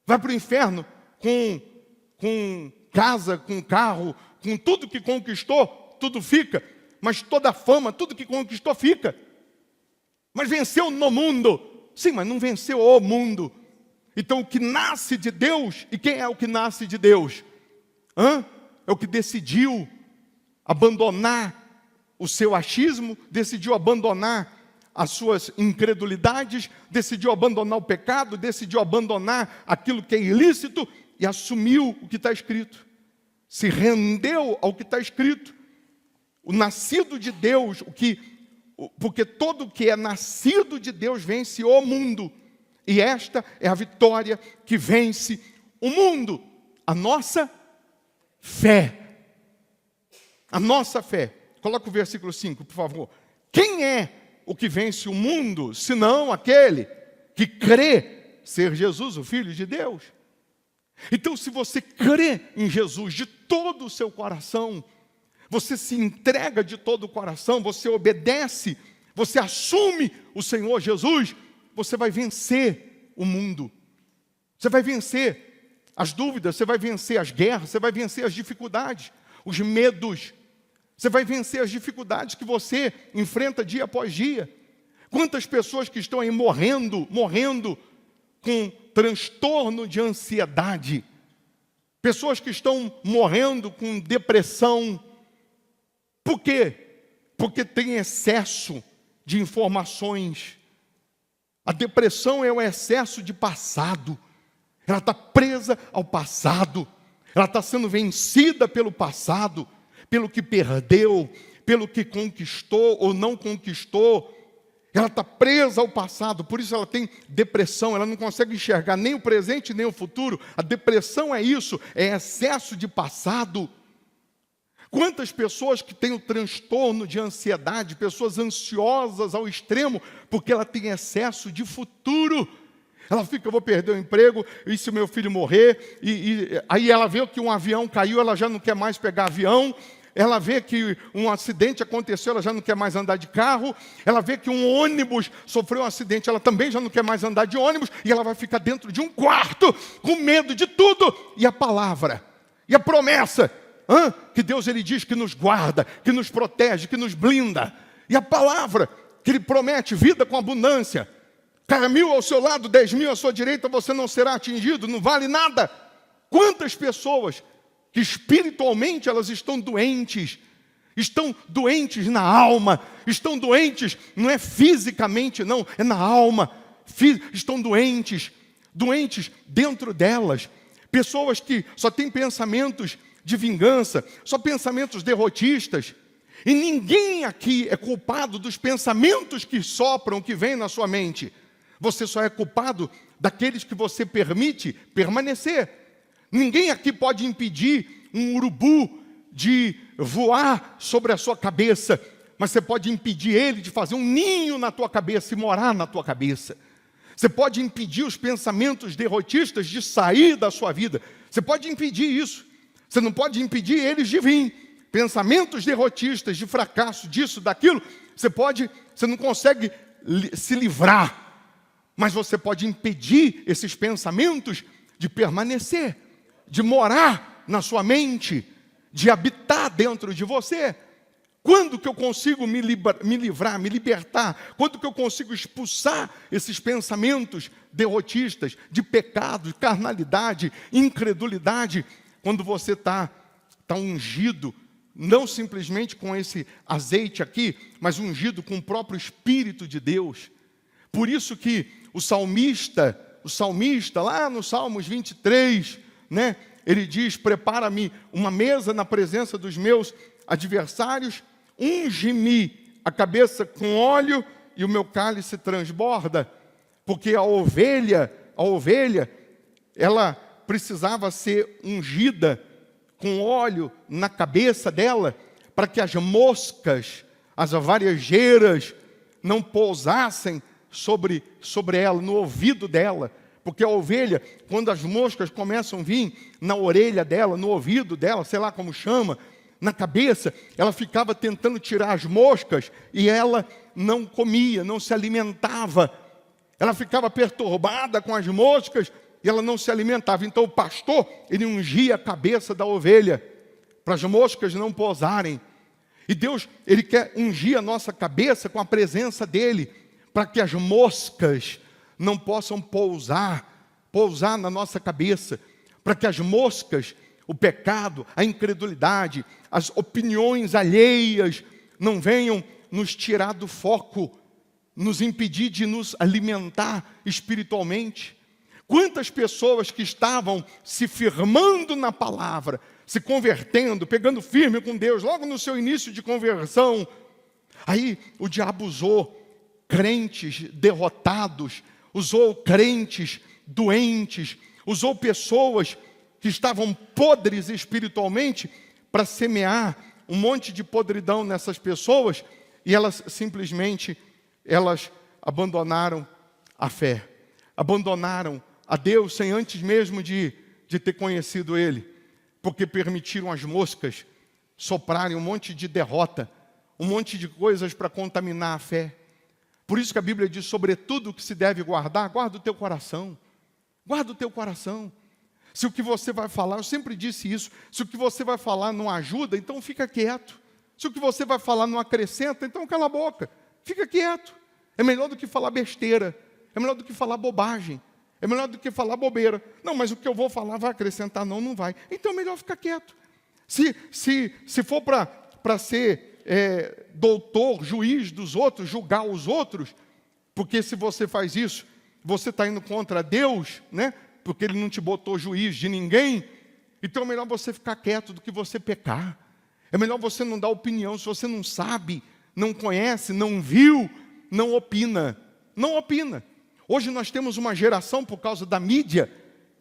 S1: Vai para o inferno com casa, com carro, com tudo que conquistou, tudo fica. Mas toda a fama, tudo que conquistou fica. Mas venceu no mundo. Sim, mas não venceu o mundo. Então o que nasce de Deus, e quem é o que nasce de Deus? É o que decidiu abandonar o seu achismo, decidiu abandonar as suas incredulidades, decidiu abandonar o pecado, decidiu abandonar aquilo que é ilícito e assumiu o que está escrito. Se rendeu ao que está escrito. O nascido de Deus, porque todo o que é nascido de Deus vence o mundo. E esta é a vitória que vence o mundo. A nossa fé. A nossa fé. Coloca o versículo 5, por favor. Quem é o que vence o mundo, senão aquele que crê ser Jesus, o Filho de Deus? Então, se você crê em Jesus de todo o seu coração, você se entrega de todo o coração, você obedece, você assume o Senhor Jesus, você vai vencer o mundo. Você vai vencer as dúvidas, você vai vencer as guerras, você vai vencer as dificuldades, os medos. Você vai vencer as dificuldades que você enfrenta dia após dia. Quantas pessoas que estão aí morrendo com transtorno de ansiedade. Pessoas que estão morrendo com depressão. Por quê? Porque tem excesso de informações. A depressão é o excesso de passado. Ela está presa ao passado. Ela está sendo vencida pelo passado, pelo que perdeu, pelo que conquistou ou não conquistou. Ela está presa ao passado, por isso ela tem depressão, ela não consegue enxergar nem o presente nem o futuro. A depressão é isso, é excesso de passado. Quantas pessoas que têm o transtorno de ansiedade, pessoas ansiosas ao extremo, porque ela tem excesso de futuro. Ela fica, eu vou perder o emprego, e se o meu filho morrer? Aí ela vê que um avião caiu, ela já não quer mais pegar avião. Ela vê que um acidente aconteceu, ela já não quer mais andar de carro. Ela vê que um ônibus sofreu um acidente, ela também já não quer mais andar de ônibus. E ela vai ficar dentro de um quarto, com medo de tudo. E a palavra, e a promessa, que Deus ele diz que nos guarda, que nos protege, que nos blinda. E a palavra que Ele promete, vida com abundância. Caia 1000 ao seu lado, 10.000 à sua direita, você não será atingido, não vale nada. Quantas pessoas que espiritualmente elas estão doentes na alma, estão doentes, não é fisicamente não, é na alma, estão doentes dentro delas. Pessoas que só têm pensamentos de vingança, só pensamentos derrotistas. E ninguém aqui é culpado dos pensamentos que sopram, que vêm na sua mente. Você só é culpado daqueles que você permite permanecer. Ninguém aqui pode impedir um urubu de voar sobre a sua cabeça, mas você pode impedir ele de fazer um ninho na tua cabeça e morar na tua cabeça. Você pode impedir os pensamentos derrotistas de sair da sua vida. Você pode impedir isso. Você não pode impedir eles de vir. Pensamentos derrotistas, de fracasso, disso, daquilo, você não consegue se livrar. Mas você pode impedir esses pensamentos de permanecer, de morar na sua mente, de habitar dentro de você. Quando que eu consigo me livrar, me libertar? Quando que eu consigo expulsar esses pensamentos derrotistas, de pecado, de carnalidade, incredulidade? Quando você está ungido, não simplesmente com esse azeite aqui, mas ungido com o próprio Espírito de Deus. Por isso que o salmista lá no Salmos 23, né, ele diz, prepara-me uma mesa na presença dos meus adversários, unge-me a cabeça com óleo e o meu cálice transborda. Porque a ovelha, ela precisava ser ungida com óleo na cabeça dela, para que as moscas, as varejeiras, não pousassem sobre ela, no ouvido dela. Porque a ovelha, quando as moscas começam a vir na orelha dela, no ouvido dela, sei lá como chama, na cabeça, ela ficava tentando tirar as moscas e ela não comia, não se alimentava. Ela ficava perturbada com as moscas e ela não se alimentava. Então o pastor, ele ungia a cabeça da ovelha para as moscas não pousarem. E Deus, ele quer ungir a nossa cabeça com a presença dele, para que as moscas não possam pousar pousar na nossa cabeça, para que as moscas, o pecado, a incredulidade, as opiniões alheias não venham nos tirar do foco, nos impedir de nos alimentar espiritualmente. Quantas pessoas que estavam se firmando na palavra, se convertendo, pegando firme com Deus, logo no seu início de conversão, aí o diabo usou crentes derrotados, usou crentes doentes, usou pessoas que estavam podres espiritualmente para semear um monte de podridão nessas pessoas, e elas simplesmente abandonaram a fé, abandonaram a Deus sem antes mesmo de ter conhecido Ele, porque permitiram as moscas soprarem um monte de derrota, um monte de coisas para contaminar a fé. Por isso que a Bíblia diz, sobretudo o que se deve guardar, guarda o teu coração, guarda o teu coração. Se o que você vai falar, eu sempre disse isso, se o que você vai falar não ajuda, então fica quieto. Se o que você vai falar não acrescenta, então cala a boca, fica quieto. É melhor do que falar besteira, é melhor do que falar bobagem, é melhor do que falar bobeira. Não, mas o que eu vou falar vai acrescentar? Não, não vai. Então é melhor ficar quieto. Se for para ser doutor, juiz dos outros, julgar os outros, porque se você faz isso, você está indo contra Deus, né? Porque Ele não te botou juiz de ninguém, então é melhor você ficar quieto do que você pecar. É melhor você não dar opinião. Se você não sabe, não conhece, não viu, não opina. Não opina. Hoje nós temos uma geração, por causa da mídia,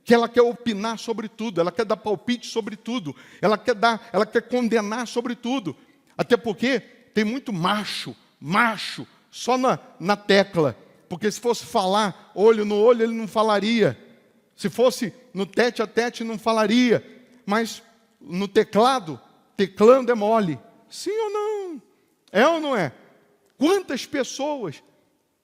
S1: que ela quer opinar sobre tudo, ela quer dar palpite sobre tudo, ela quer condenar sobre tudo. Até porque tem muito macho, só na tecla. Porque se fosse falar olho no olho, ele não falaria. Se fosse no tete a tete, não falaria. Mas no teclando é mole. Sim ou não? É ou não é? Quantas pessoas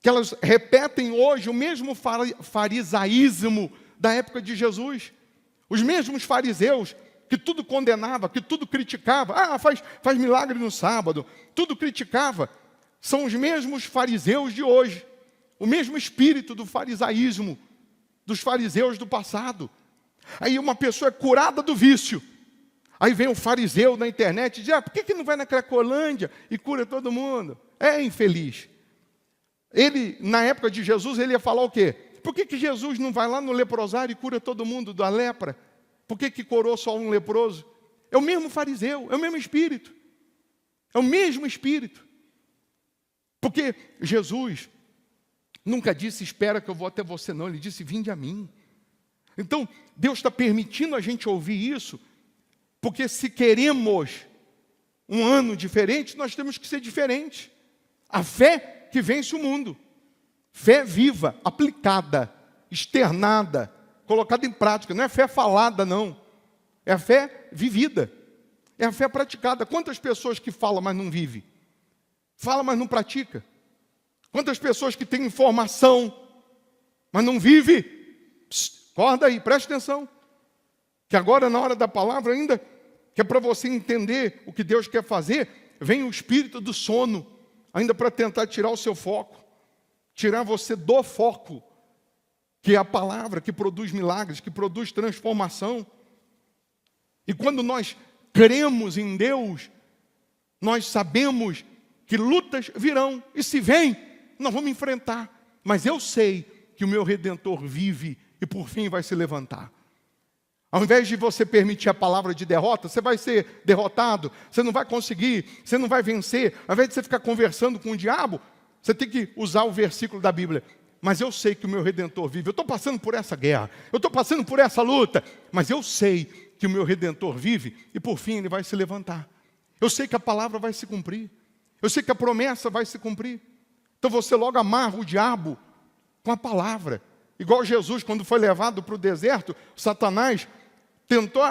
S1: que elas repetem hoje o mesmo farisaísmo da época de Jesus. Os mesmos fariseus que tudo condenava, que tudo criticava. Faz milagre no sábado. Tudo criticava. São os mesmos fariseus de hoje. O mesmo espírito do farisaísmo, dos fariseus do passado. Aí uma pessoa é curada do vício. Aí vem um fariseu na internet e diz, por que não vai na Cracolândia e cura todo mundo? É infeliz. Ele, na época de Jesus, ele ia falar o quê? Por que Jesus não vai lá no leprosário e cura todo mundo da lepra? Por que curou só um leproso? É o mesmo fariseu, é o mesmo espírito. É o mesmo espírito. Porque Jesus nunca disse, espera que eu vou até você, não. Ele disse, vinde a mim. Então, Deus está permitindo a gente ouvir isso, porque se queremos um ano diferente, nós temos que ser diferentes. A fé que vence o mundo. Fé viva, aplicada, externada, colocada em prática. Não é fé falada, não. É a fé vivida. É a fé praticada. Quantas pessoas que falam, mas não vivem? Fala, mas não pratica. Quantas pessoas que têm informação, mas não vivem? Acorda aí, preste atenção. Que agora, na hora da palavra ainda, que é para você entender o que Deus quer fazer, vem o espírito do sono, ainda para tentar tirar o seu foco, tirar você do foco, que é a palavra que produz milagres, que produz transformação. E quando nós cremos em Deus, nós sabemos que lutas virão, e se vem, nós vamos enfrentar. Mas eu sei que o meu Redentor vive e por fim vai se levantar. Ao invés de você permitir a palavra de derrota, você vai ser derrotado, você não vai conseguir, você não vai vencer. Ao invés de você ficar conversando com o diabo, você tem que usar o versículo da Bíblia. Mas eu sei que o meu Redentor vive. Eu estou passando por essa guerra, eu estou passando por essa luta, mas eu sei que o meu Redentor vive e por fim ele vai se levantar. Eu sei que a palavra vai se cumprir. Eu sei que a promessa vai se cumprir. Então você logo amarra o diabo com a palavra. Igual Jesus, quando foi levado para o deserto, Satanás tentou,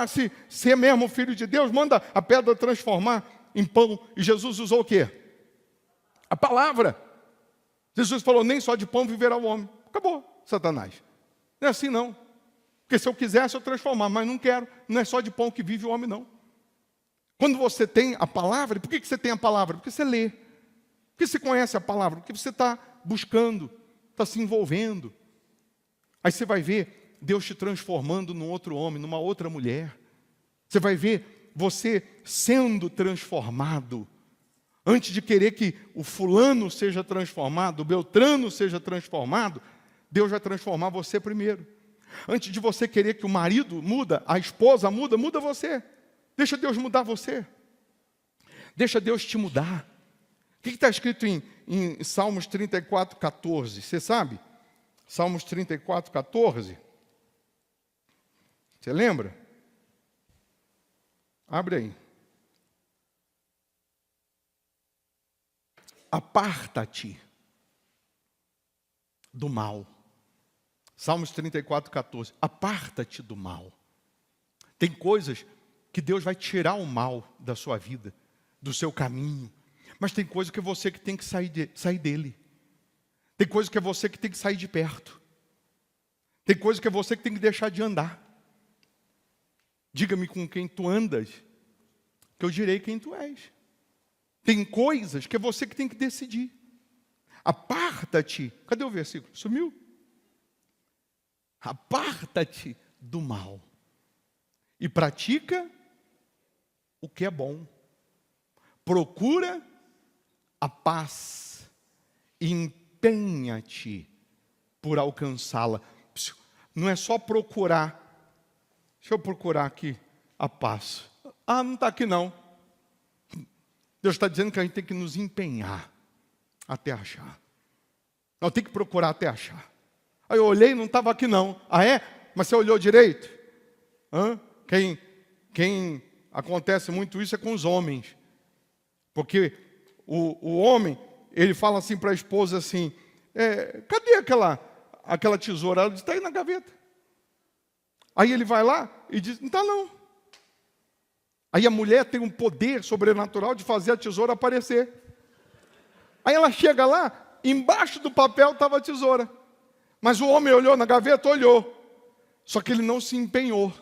S1: se é mesmo filho de Deus, manda a pedra transformar em pão. E Jesus usou o quê? A palavra. Jesus falou, nem só de pão viverá o homem. Acabou, Satanás. Não é assim não. Porque se eu quisesse eu transformar, mas não quero. Não é só de pão que vive o homem, não. Quando você tem a palavra, por que você tem a palavra? Porque você lê. Porque você conhece a palavra. Porque você está buscando, está se envolvendo. Aí você vai ver Deus te transformando num outro homem, numa outra mulher. Você vai ver você sendo transformado. Antes de querer que o fulano seja transformado, o Beltrano seja transformado, Deus vai transformar você primeiro. Antes de você querer que o marido muda, a esposa muda, muda você. Deixa Deus mudar você. Deixa Deus te mudar. O que está escrito em Salmos 34, 14? Você sabe? Salmos 34, 14. Você lembra? Abre aí. Aparta-te do mal. Salmos 34, 14. Aparta-te do mal. Tem coisas que Deus vai tirar o mal da sua vida, do seu caminho. Mas tem coisa que é você que tem que sair dele. Tem coisa que é você que tem que sair de perto. Tem coisa que é você que tem que deixar de andar. Diga-me com quem tu andas, que eu direi quem tu és. Tem coisas que é você que tem que decidir. Aparta-te. Cadê o versículo? Sumiu? Aparta-te do mal e pratica o que é bom. Procura a paz e empenha-te por alcançá-la. Não é só procurar. Deixa eu procurar aqui a paz. Ah, não está aqui não. Deus está dizendo que a gente tem que nos empenhar até achar. Nós temos que procurar até achar. Aí eu olhei e não estava aqui não. Ah é? Mas você olhou direito? Quem acontece muito isso é com os homens. Porque o homem, ele fala assim para a esposa assim, cadê aquela tesoura? Ela diz, está aí na gaveta. Aí ele vai lá e diz, não está não. Aí a mulher tem um poder sobrenatural de fazer a tesoura aparecer. Aí ela chega lá, embaixo do papel estava a tesoura. Mas o homem olhou na gaveta, olhou. Só que ele não se empenhou.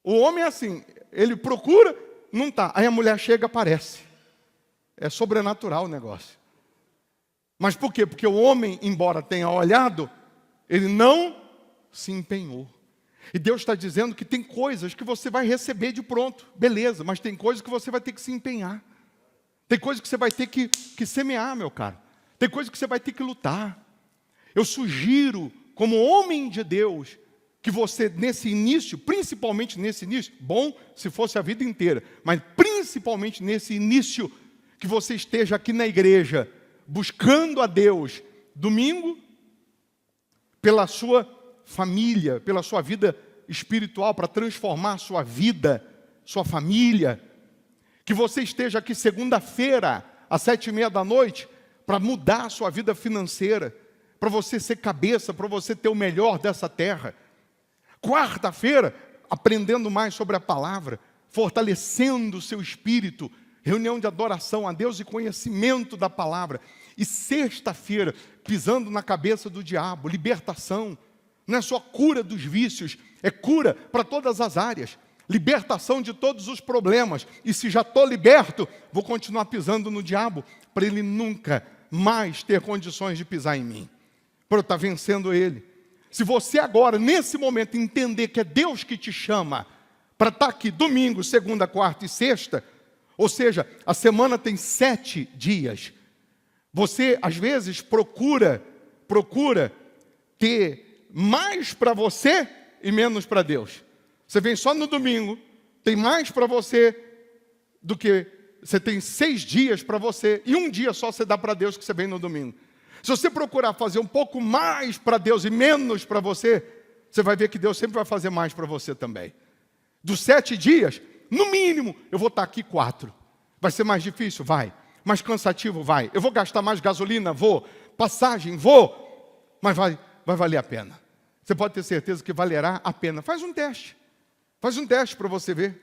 S1: O homem é assim, ele procura, não está. Aí a mulher chega, aparece. É sobrenatural o negócio. Mas por quê? Porque o homem, embora tenha olhado, ele não se empenhou. E Deus está dizendo que tem coisas que você vai receber de pronto, beleza, mas tem coisas que você vai ter que se empenhar. Tem coisas que você vai ter que semear, meu caro. Tem coisas que você vai ter que lutar. Eu sugiro, como homem de Deus, que você nesse início, principalmente nesse início, bom se fosse a vida inteira, mas principalmente nesse início, que você esteja aqui na igreja, buscando a Deus, domingo, pela sua família, pela sua vida espiritual, para transformar a sua vida, sua família. Que você esteja aqui segunda-feira, às 7:30 da noite, para mudar a sua vida financeira, para você ser cabeça, para você ter o melhor dessa terra. Quarta-feira, aprendendo mais sobre a palavra, fortalecendo o seu espírito, reunião de adoração a Deus e conhecimento da palavra. E sexta-feira, pisando na cabeça do diabo, libertação. Não é só cura dos vícios, é cura para todas as áreas. Libertação de todos os problemas. E se já estou liberto, vou continuar pisando no diabo, para ele nunca mais ter condições de pisar em mim. Para eu estar vencendo ele. Se você agora, nesse momento, entender que é Deus que te chama para estar aqui domingo, segunda, quarta e sexta, ou seja, a semana tem 7 dias. Você, às vezes, procura ter mais para você e menos para Deus. Você vem só no domingo, tem mais para você do que você tem 6 dias para você, e um dia só você dá para Deus que você vem no domingo. Se você procurar fazer um pouco mais para Deus e menos para você, você vai ver que Deus sempre vai fazer mais para você também. Dos 7 dias, no mínimo, eu vou estar aqui 4. Vai ser mais difícil? Vai. Mais cansativo? Vai. Eu vou gastar mais gasolina? Vou. Passagem? Vou. Mas vai valer a pena. Você pode ter certeza que valerá a pena. Faz um teste. Faz um teste para você ver.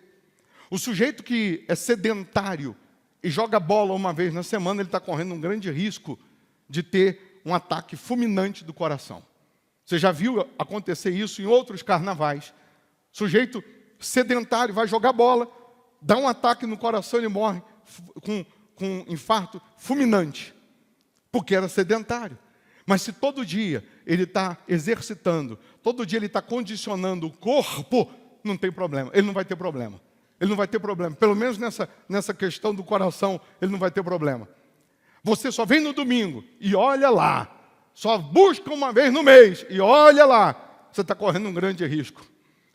S1: O sujeito que é sedentário e joga bola uma vez na semana, ele está correndo um grande risco de ter um ataque fulminante do coração. Você já viu acontecer isso em outros carnavais. Sujeito sedentário vai jogar bola, dá um ataque no coração e morre com um infarto fulminante, porque era sedentário. Mas se todo dia ele está exercitando, todo dia ele está condicionando o corpo, não tem problema, ele não vai ter problema. Ele não vai ter problema, pelo menos nessa questão do coração, ele não vai ter problema. Você só vem no domingo e olha lá, só busca uma vez no mês e olha lá, você está correndo um grande risco.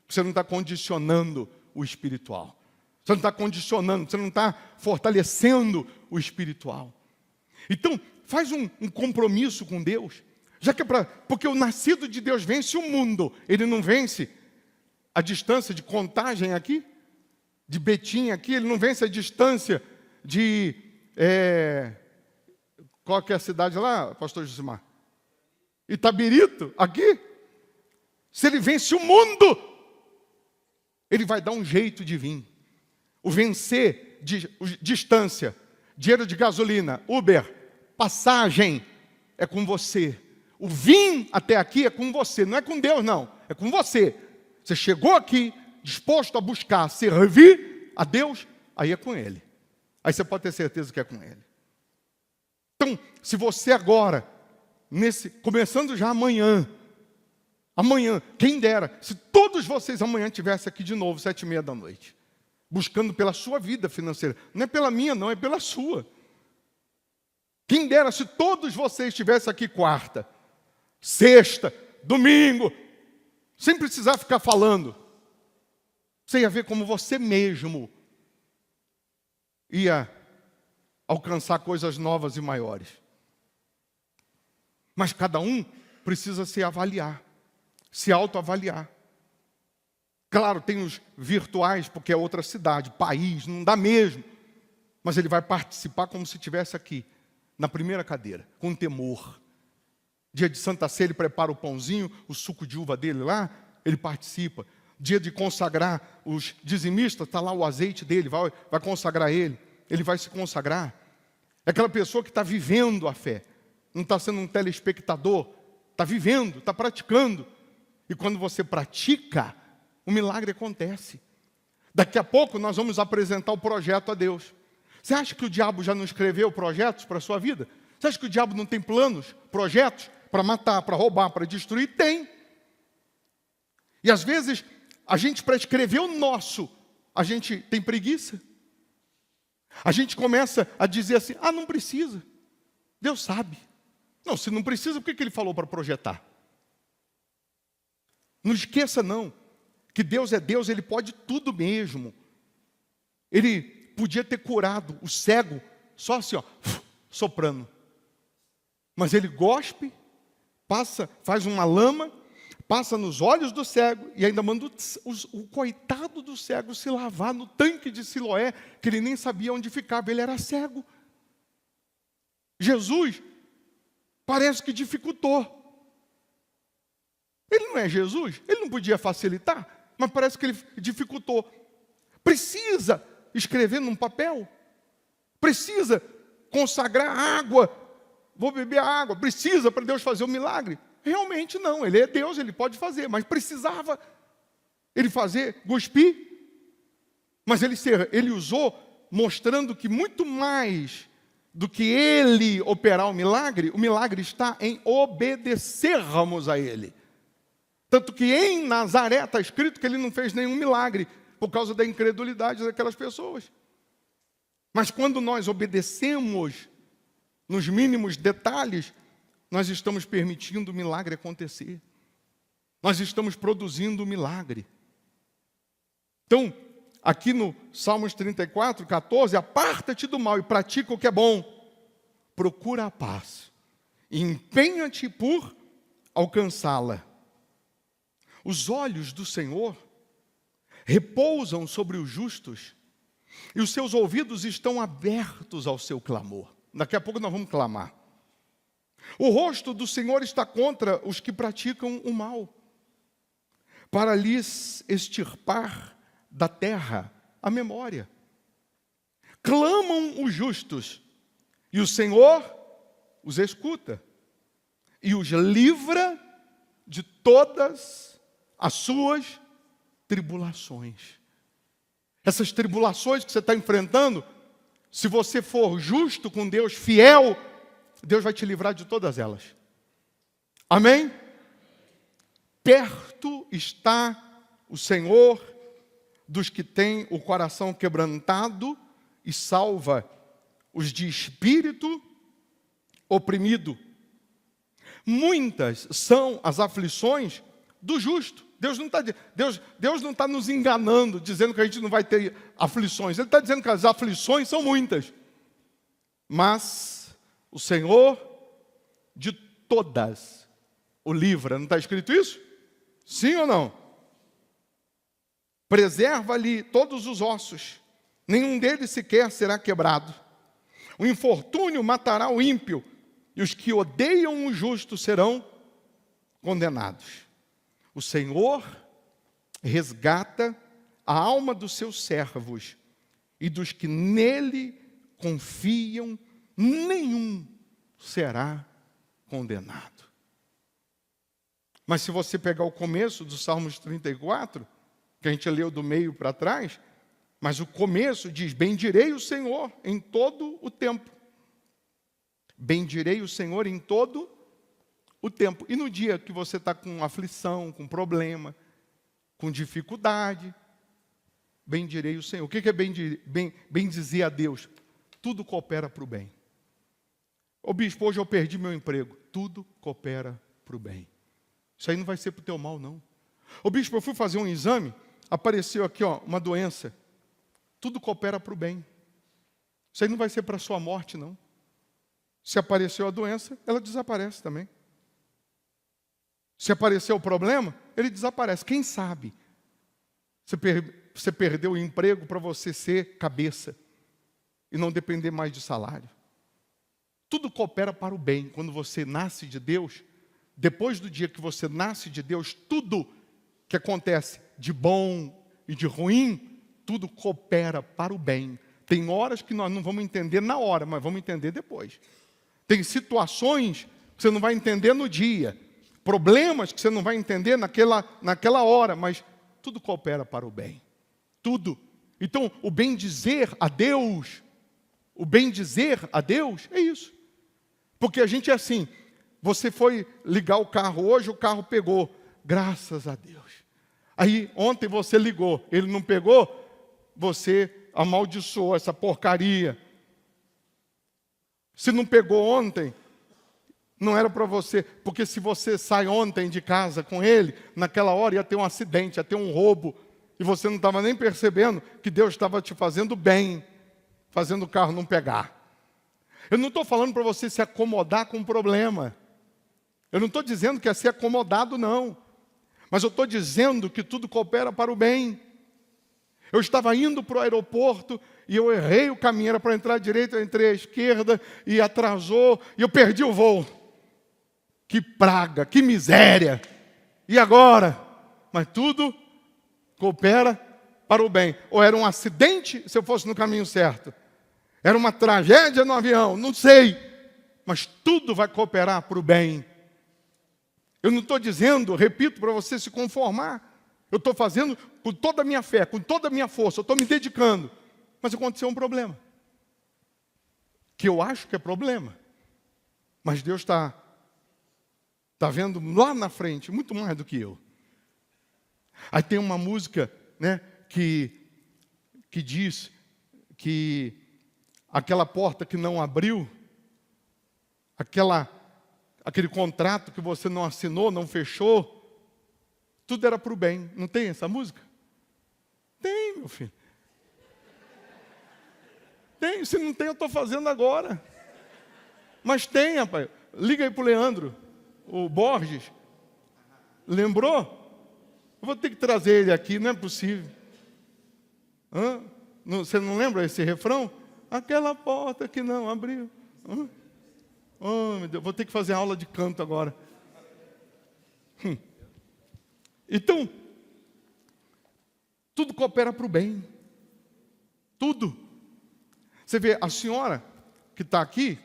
S1: Você não está condicionando o espiritual. Você não está condicionando, você não está fortalecendo o espiritual. Então, faz um compromisso com Deus, já que porque o nascido de Deus vence o mundo, ele não vence a distância de Contagem aqui, de Betim aqui, ele não vence a distância de... qual que é a cidade lá, pastor Josimar? Itabirito, aqui. Se ele vence o mundo, ele vai dar um jeito de vir. O vencer distância, dinheiro de gasolina, Uber, passagem, é com você. O vir até aqui é com você, não é com Deus não, é com você. Você chegou aqui, disposto a buscar servir a Deus, aí é com Ele. Aí você pode ter certeza que é com Ele. Então, se você agora, começando já amanhã, quem dera, se todos vocês amanhã estivessem aqui de novo, 7:30 da noite, buscando pela sua vida financeira, não é pela minha não, é pela sua. Quem dera se todos vocês estivessem aqui quarta, sexta, domingo, sem precisar ficar falando, você ia ver como você mesmo ia alcançar coisas novas e maiores. Mas cada um precisa se avaliar, se autoavaliar. Claro, tem os virtuais, porque é outra cidade, país, não dá mesmo. Mas ele vai participar como se estivesse aqui, na primeira cadeira, com temor. Dia de Santa Ceia, ele prepara o pãozinho, o suco de uva dele lá, ele participa. Dia de consagrar os dizimistas, está lá o azeite dele, vai consagrar ele vai se consagrar. É aquela pessoa que está vivendo a fé, não está sendo um telespectador, está vivendo, está praticando. E quando você pratica, o milagre acontece. Daqui a pouco nós vamos apresentar o projeto a Deus. Você acha que o diabo já não escreveu projetos para a sua vida? Você acha que o diabo não tem planos, projetos para matar, para roubar, para destruir? Tem. E às vezes, a gente para escrever o nosso, a gente tem preguiça. A gente começa a dizer assim, não precisa. Deus sabe. Não, se não precisa, por que ele falou para projetar? Não esqueça não, que Deus é Deus, Ele pode tudo mesmo. Ele podia ter curado o cego, só assim, soprando. Mas Ele gospe, faz uma lama, passa nos olhos do cego e ainda manda o coitado do cego se lavar no tanque de Siloé, que ele nem sabia onde ficava, ele era cego. Jesus parece que dificultou. Ele não é Jesus, ele não podia facilitar, mas parece que ele dificultou. Precisa escrever num papel, precisa consagrar água, vou beber água, precisa para Deus fazer o milagre. Realmente não, ele é Deus, ele pode fazer, mas precisava ele fazer, cuspir. Mas ele usou, mostrando que muito mais do que ele operar o milagre está em obedecermos a ele. Tanto que em Nazaré está escrito que ele não fez nenhum milagre, por causa da incredulidade daquelas pessoas. Mas quando nós obedecemos nos mínimos detalhes, nós estamos permitindo o milagre acontecer. Nós estamos produzindo o milagre. Então, aqui no Salmos 34, 14, aparta-te do mal e pratica o que é bom. Procura a paz e empenha-te por alcançá-la. Os olhos do Senhor repousam sobre os justos e os seus ouvidos estão abertos ao seu clamor. Daqui a pouco nós vamos clamar. O rosto do Senhor está contra os que praticam o mal, para lhes extirpar da terra a memória. Clamam os justos, e o Senhor os escuta, e os livra de todas as suas tribulações. Essas tribulações que você está enfrentando, se você for justo com Deus, fiel, Deus vai te livrar de todas elas. Amém? Perto está o Senhor dos que têm o coração quebrantado e salva os de espírito oprimido. Muitas são as aflições do justo. Deus não está nos enganando, dizendo que a gente não vai ter aflições. Ele está dizendo que as aflições são muitas. Mas o Senhor de todas o livra. Não está escrito isso? Sim ou não? Preserva-lhe todos os ossos, nenhum deles sequer será quebrado. O infortúnio matará o ímpio, e os que odeiam o justo serão condenados. O Senhor resgata a alma dos seus servos, e dos que nele confiam, nenhum será condenado. Mas se você pegar o começo do Salmos 34, que a gente leu do meio para trás, mas o começo diz: bendirei o Senhor em todo o tempo. Bendirei o Senhor em todo o tempo. E no dia que você está com aflição, com problema, com dificuldade, bendirei o Senhor. O que é bendizer a Deus? Tudo coopera para o bem. Ô bispo, hoje eu perdi meu emprego. Tudo coopera para o bem. Isso aí não vai ser para o teu mal, não. Ô bispo, eu fui fazer um exame, apareceu aqui uma doença. Tudo coopera para o bem. Isso aí não vai ser para a sua morte, não. Se apareceu a doença, ela desaparece também. Se apareceu o problema, ele desaparece. Quem sabe? Você perdeu o emprego para você ser cabeça e não depender mais de salário. Tudo coopera para o bem. Quando você nasce de Deus, depois do dia que você nasce de Deus, tudo que acontece de bom e de ruim, tudo coopera para o bem. Tem horas que nós não vamos entender na hora, mas vamos entender depois. Tem situações que você não vai entender no dia. Problemas que você não vai entender naquela hora, mas tudo coopera para o bem. Tudo. Então, o bem dizer a Deus é isso. Porque a gente é assim, você foi ligar o carro hoje, o carro pegou. Graças a Deus. Aí, ontem você ligou, ele não pegou, você amaldiçoou essa porcaria. Se não pegou ontem, não era para você, porque se você sai ontem de casa com ele, naquela hora ia ter um acidente, ia ter um roubo, e você não estava nem percebendo que Deus estava te fazendo bem, fazendo o carro não pegar. Eu não estou falando para você se acomodar com o problema. Eu não estou dizendo que é ser acomodado, não. Mas eu estou dizendo que tudo coopera para o bem. Eu estava indo para o aeroporto e eu errei o caminho, era para entrar à direita, eu entrei à esquerda e atrasou, e eu perdi o voo. Que praga, que miséria. E agora? Mas tudo coopera para o bem. Ou era um acidente se eu fosse no caminho certo? Era uma tragédia no avião? Não sei. Mas tudo vai cooperar para o bem. Eu não estou dizendo, repito, para você se conformar. Eu estou fazendo com toda a minha fé, com toda a minha força. Eu estou me dedicando. Mas aconteceu um problema. Que eu acho que é problema. Mas Deus está vendo lá na frente, muito mais do que eu. Aí tem uma música, né, que diz que aquela porta que não abriu, aquele contrato que você não assinou, não fechou, tudo era para o bem. Não tem essa música? Tem, meu filho. Tem, se não tem, eu estou fazendo agora. Mas tem, rapaz. Liga aí para o Leandro, o Borges. Lembrou? Eu vou ter que trazer ele aqui, não é possível. Você não lembra esse refrão? Aquela porta que não abriu. Oh, meu Deus, vou ter que fazer aula de canto agora. Então, tudo coopera para o bem. Tudo. Você vê, a senhora que está aqui,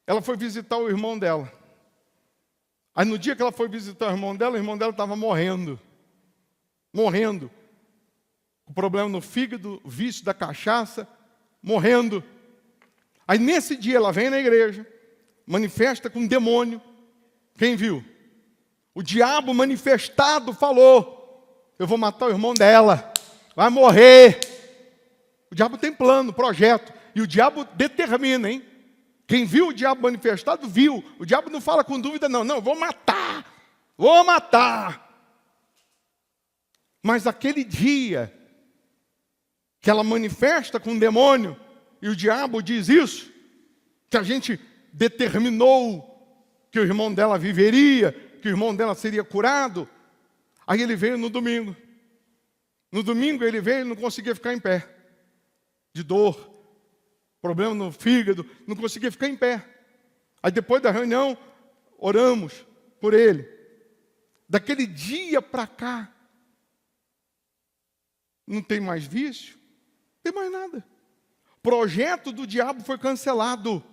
S1: ela foi visitar o irmão dela. Aí no dia que ela foi visitar o irmão dela estava morrendo. Morrendo. Com problema no fígado, vício da cachaça, morrendo. Aí nesse dia ela vem na igreja, manifesta com um demônio. Quem viu? O diabo manifestado falou: eu vou matar o irmão dela, vai morrer. O diabo tem plano, projeto, e o diabo determina, hein? Quem viu o diabo manifestado, viu. O diabo não fala com dúvida, não. Não, vou matar. Mas aquele dia que ela manifesta com o demônio, e o diabo diz isso, que a gente determinou que o irmão dela viveria, que o irmão dela seria curado. Aí ele veio no domingo. No domingo ele veio e não conseguia ficar em pé. De dor, problema no fígado, não conseguia ficar em pé. Aí depois da reunião, oramos por ele. Daquele dia para cá, não tem mais vício, não tem mais nada. O projeto do diabo foi cancelado.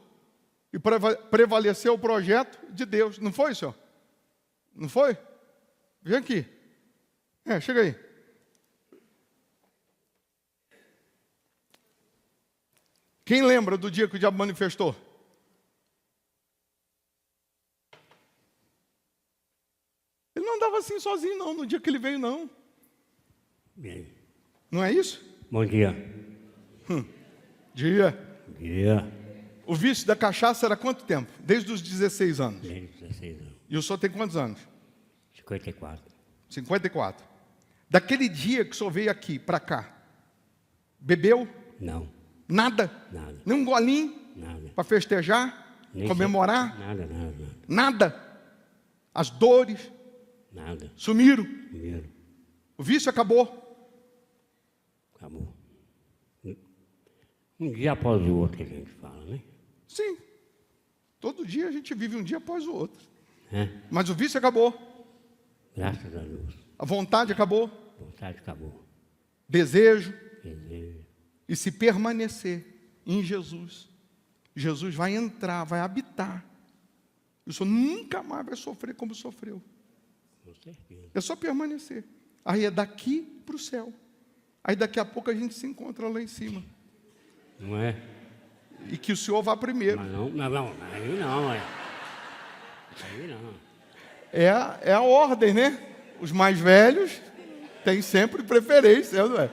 S1: E prevaleceu o projeto de Deus. Não foi, senhor? Não foi? Vem aqui. Chega aí. Quem lembra do dia que o diabo manifestou? Ele não andava assim sozinho, não, no dia que ele veio, não. Não é isso?
S2: Bom dia.
S1: Dia. O vício da cachaça era quanto tempo? Desde os 16 anos.
S2: Desde os 16 anos.
S1: E o senhor tem quantos anos?
S2: 54.
S1: 54. Daquele dia que o senhor veio aqui, para cá, bebeu?
S2: Não.
S1: Nada?
S2: Nada.
S1: Nem um golinho?
S2: Nada.
S1: Para festejar?
S2: Nem
S1: comemorar?
S2: Nada.
S1: Nada? As dores?
S2: Nada.
S1: Sumiram?
S2: Primeiro.
S1: O vício acabou?
S2: Acabou. Um dia após o outro que a gente fala, né?
S1: Sim. Todo dia a gente vive um dia após o outro.
S2: É.
S1: Mas o vício acabou.
S2: Graças a Deus.
S1: A vontade acabou.
S2: A vontade acabou.
S1: Desejo.
S2: Desejo.
S1: E se permanecer em Jesus, Jesus vai entrar, vai habitar. E o senhor nunca mais vai sofrer como sofreu.
S2: Com certeza.
S1: É só permanecer. Aí é daqui para o céu. Aí daqui a pouco a gente se encontra lá em cima.
S2: Não é?
S1: E que o senhor vá primeiro.
S2: Mas não, aí não, é. Aí não.
S1: É a ordem, né? Os mais velhos têm sempre preferência, não é?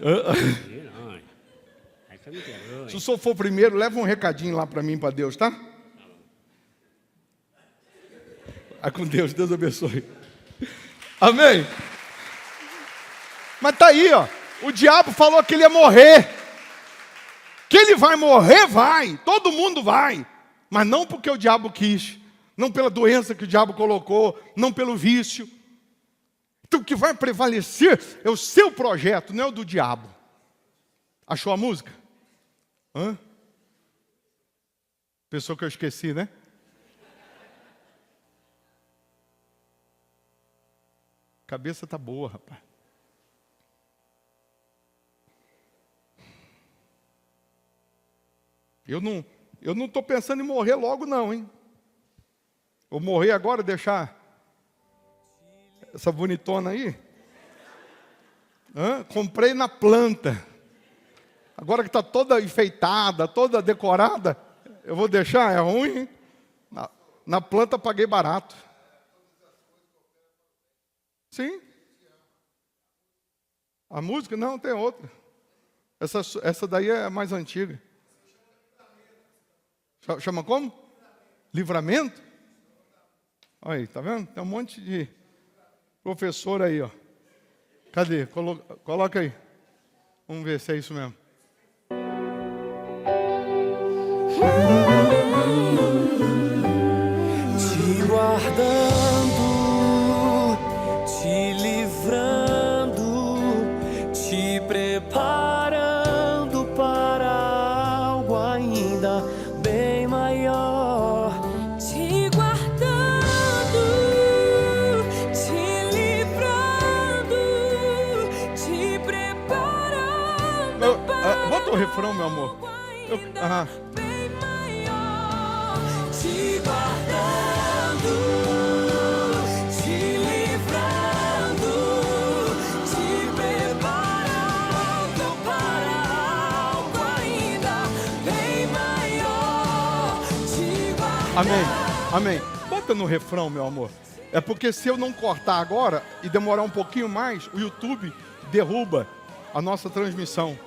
S2: Aí não, é. Aí você me quebrou,
S1: Se o senhor for primeiro, leva um recadinho lá para mim, para Deus, tá? Vai com Deus, Deus abençoe. Amém? Mas tá aí, ó. O diabo falou que ele ia morrer. Que ele vai morrer, vai. Todo mundo vai. Mas não porque o diabo quis. Não pela doença que o diabo colocou. Não pelo vício. Então o que vai prevalecer é o seu projeto, não é o do diabo. Achou a música? Pensou que eu esqueci, né? Cabeça tá boa, rapaz. Eu não estou pensando em morrer logo não, hein? Vou morrer agora, deixar essa bonitona aí. Comprei na planta. Agora que está toda enfeitada, toda decorada, eu vou deixar? É ruim, hein? Na planta paguei barato. Sim. A música? Não, tem outra. Essa daí é mais antiga. Chama como? Livramento? Olha aí, tá vendo? Tem um monte de professor aí, ó. Cadê? Coloca aí. Vamos ver se é isso mesmo.
S3: Te guardando, te livrando, te preparando para algo ainda bem maior.
S4: Te guardando, te livrando, te preparando
S1: Bota o refrão, meu amor.
S4: bem maior. Te guardando, te livrando, te preparando para algo ainda bem maior. Te guardando.
S1: Amém. Volta no refrão, meu amor. É porque se eu não cortar agora e demorar um pouquinho mais, o YouTube derruba a nossa transmissão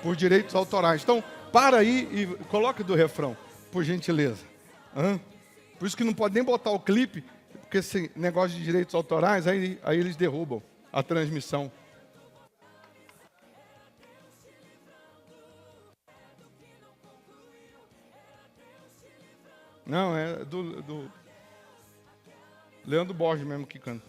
S1: por direitos autorais. Então, para aí e coloque do refrão, por gentileza. Por isso que não pode nem botar o clipe, porque esse negócio de direitos autorais, aí eles derrubam a transmissão. Não, é do Leandro Borges mesmo que canta.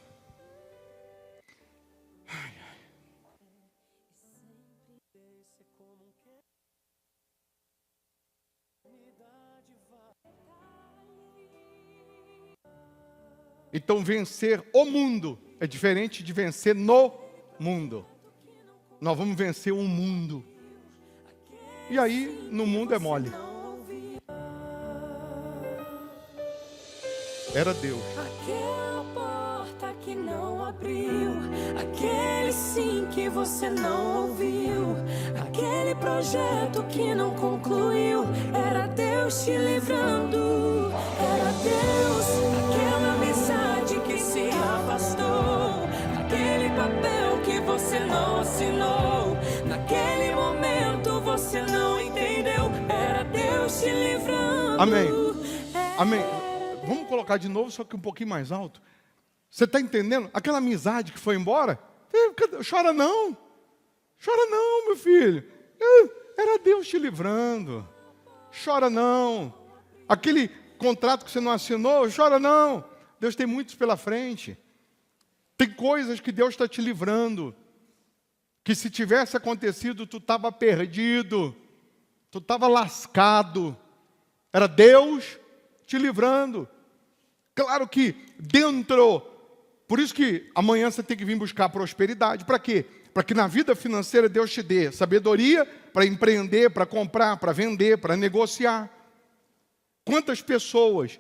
S1: Então vencer o mundo é diferente de vencer no mundo. Nós vamos vencer o mundo. E aí no mundo é mole. Era Deus.
S4: Aquela porta que não abriu, aquele sim que você não ouviu, aquele projeto que não concluiu, era Deus te livrando. Era Deus, aquela amizade que se afastou, aquele papel que você não assinou, naquele momento você não entendeu, era Deus te livrando.
S1: Amém. Amém. Vamos colocar de novo, só que um pouquinho mais alto. Você está entendendo? Aquela amizade que foi embora? Chora não. Chora não, meu filho. Era Deus te livrando. Chora não. Aquele contrato que você não assinou, chora não. Deus tem muitos pela frente. Tem coisas que Deus está te livrando. Que se tivesse acontecido, tu estava perdido. Tu estava lascado. Era Deus te livrando. Claro que dentro, por isso que amanhã você tem que vir buscar prosperidade. Para quê? Para que na vida financeira Deus te dê sabedoria para empreender, para comprar, para vender, para negociar. Quantas pessoas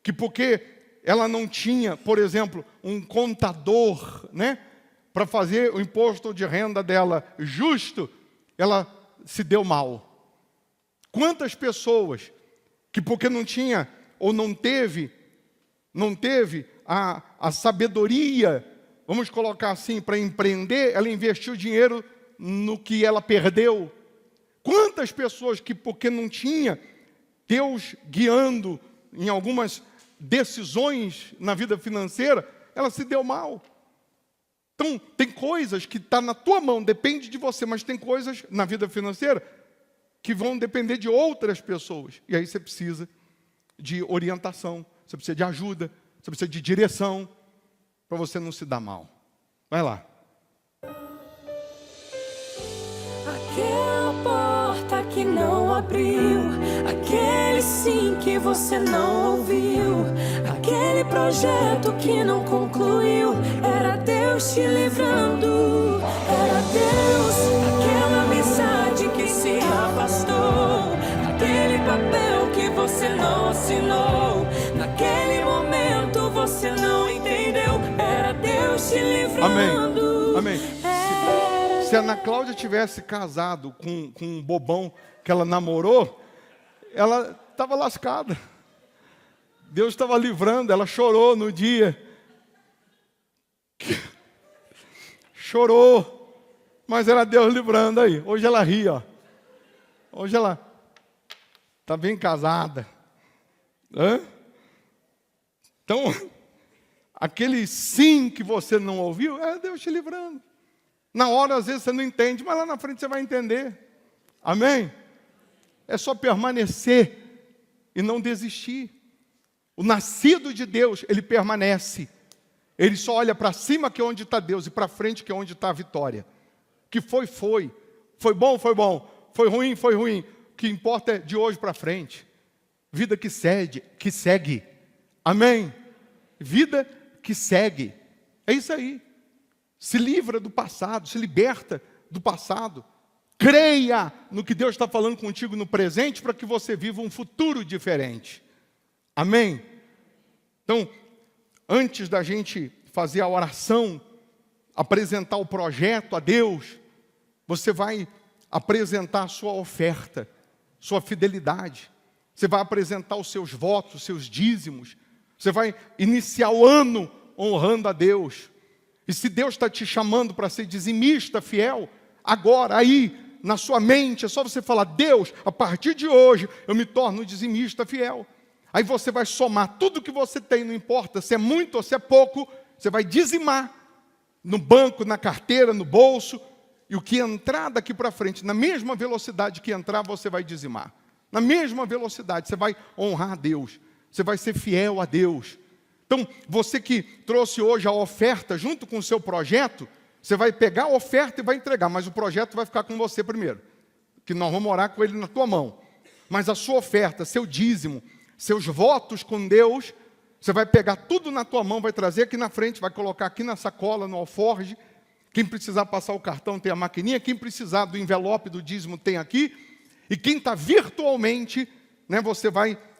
S1: que porque ela não tinha, por exemplo, um contador, né, para fazer o imposto de renda dela justo, ela se deu mal. Quantas pessoas que porque não tinha ou não teve a sabedoria, vamos colocar assim, para empreender, ela investiu dinheiro no que ela perdeu. Quantas pessoas que porque não tinha Deus guiando em algumas decisões na vida financeira, ela se deu mal. Então, tem coisas que estão na tua mão, depende de você, mas tem coisas na vida financeira que vão depender de outras pessoas. E aí você precisa de orientação, você precisa de ajuda, você precisa de direção, para você não se dar mal. Vai lá.
S4: Aquela porta que não abriu, aquele sim que você não ouviu, aquele projeto que não concluiu, era Deus te livrando. Era Deus, aquela amizade que se afastou, aquele papel que você não assinou, naquele momento você não entendeu, era Deus te livrando.
S1: Amém. Amém. Se a Ana Cláudia tivesse casado com um bobão que ela namorou, ela estava lascada. Deus estava livrando, ela chorou no dia. Chorou, mas era Deus livrando aí. Hoje ela ri, ó. Hoje ela está bem casada. Então, aquele sim que você não ouviu, é Deus te livrando. Na hora, às vezes, você não entende, mas lá na frente você vai entender. Amém? É só permanecer e não desistir. O nascido de Deus, ele permanece. Ele só olha para cima, que é onde está Deus, e para frente, que é onde está a vitória. Que foi. Foi bom, foi bom. Foi ruim, foi ruim. O que importa é de hoje para frente. Vida que segue. Amém? Vida que segue. É isso aí. Se livra do passado, se liberta do passado. Creia no que Deus está falando contigo no presente para que você viva um futuro diferente. Amém? Então, antes da gente fazer a oração, apresentar o projeto a Deus, você vai apresentar a sua oferta, sua fidelidade. Você vai apresentar os seus votos, os seus dízimos. Você vai iniciar o ano honrando a Deus. E se Deus está te chamando para ser dizimista fiel, agora, aí, na sua mente, é só você falar: Deus, a partir de hoje, eu me torno dizimista fiel. Aí você vai somar tudo que você tem, não importa se é muito ou se é pouco, você vai dizimar no banco, na carteira, no bolso, e o que entrar daqui para frente, na mesma velocidade que entrar, você vai dizimar. Na mesma velocidade, você vai honrar a Deus, você vai ser fiel a Deus. Então, você que trouxe hoje a oferta junto com o seu projeto, você vai pegar a oferta e vai entregar, mas o projeto vai ficar com você primeiro, que nós vamos orar com ele na tua mão. Mas a sua oferta, seu dízimo, seus votos com Deus, você vai pegar tudo na tua mão, vai trazer aqui na frente, vai colocar aqui na sacola, no alforge. Quem precisar passar o cartão tem a maquininha, quem precisar do envelope do dízimo tem aqui. E quem está virtualmente, né,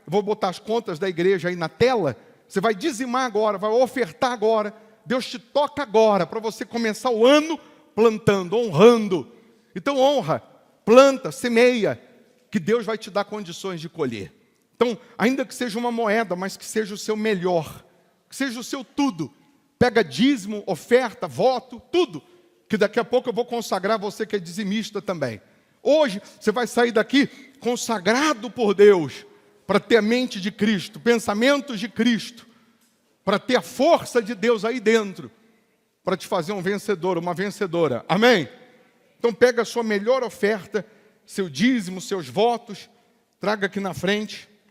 S1: vou botar as contas da igreja aí na tela, você vai dizimar agora, vai ofertar agora. Deus te toca agora, para você começar o ano plantando, honrando. Então honra, planta, semeia, que Deus vai te dar condições de colher. Então, ainda que seja uma moeda, mas que seja o seu melhor, que seja o seu tudo. Pega dízimo, oferta, voto, tudo. Que daqui a pouco eu vou consagrar você que é dizimista também. Hoje, você vai sair daqui consagrado por Deus, para ter a mente de Cristo, pensamentos de Cristo, para ter a força de Deus aí dentro, para te fazer um vencedor, uma vencedora. Amém? Então pega a sua melhor oferta, seu dízimo, seus votos, traga aqui na frente.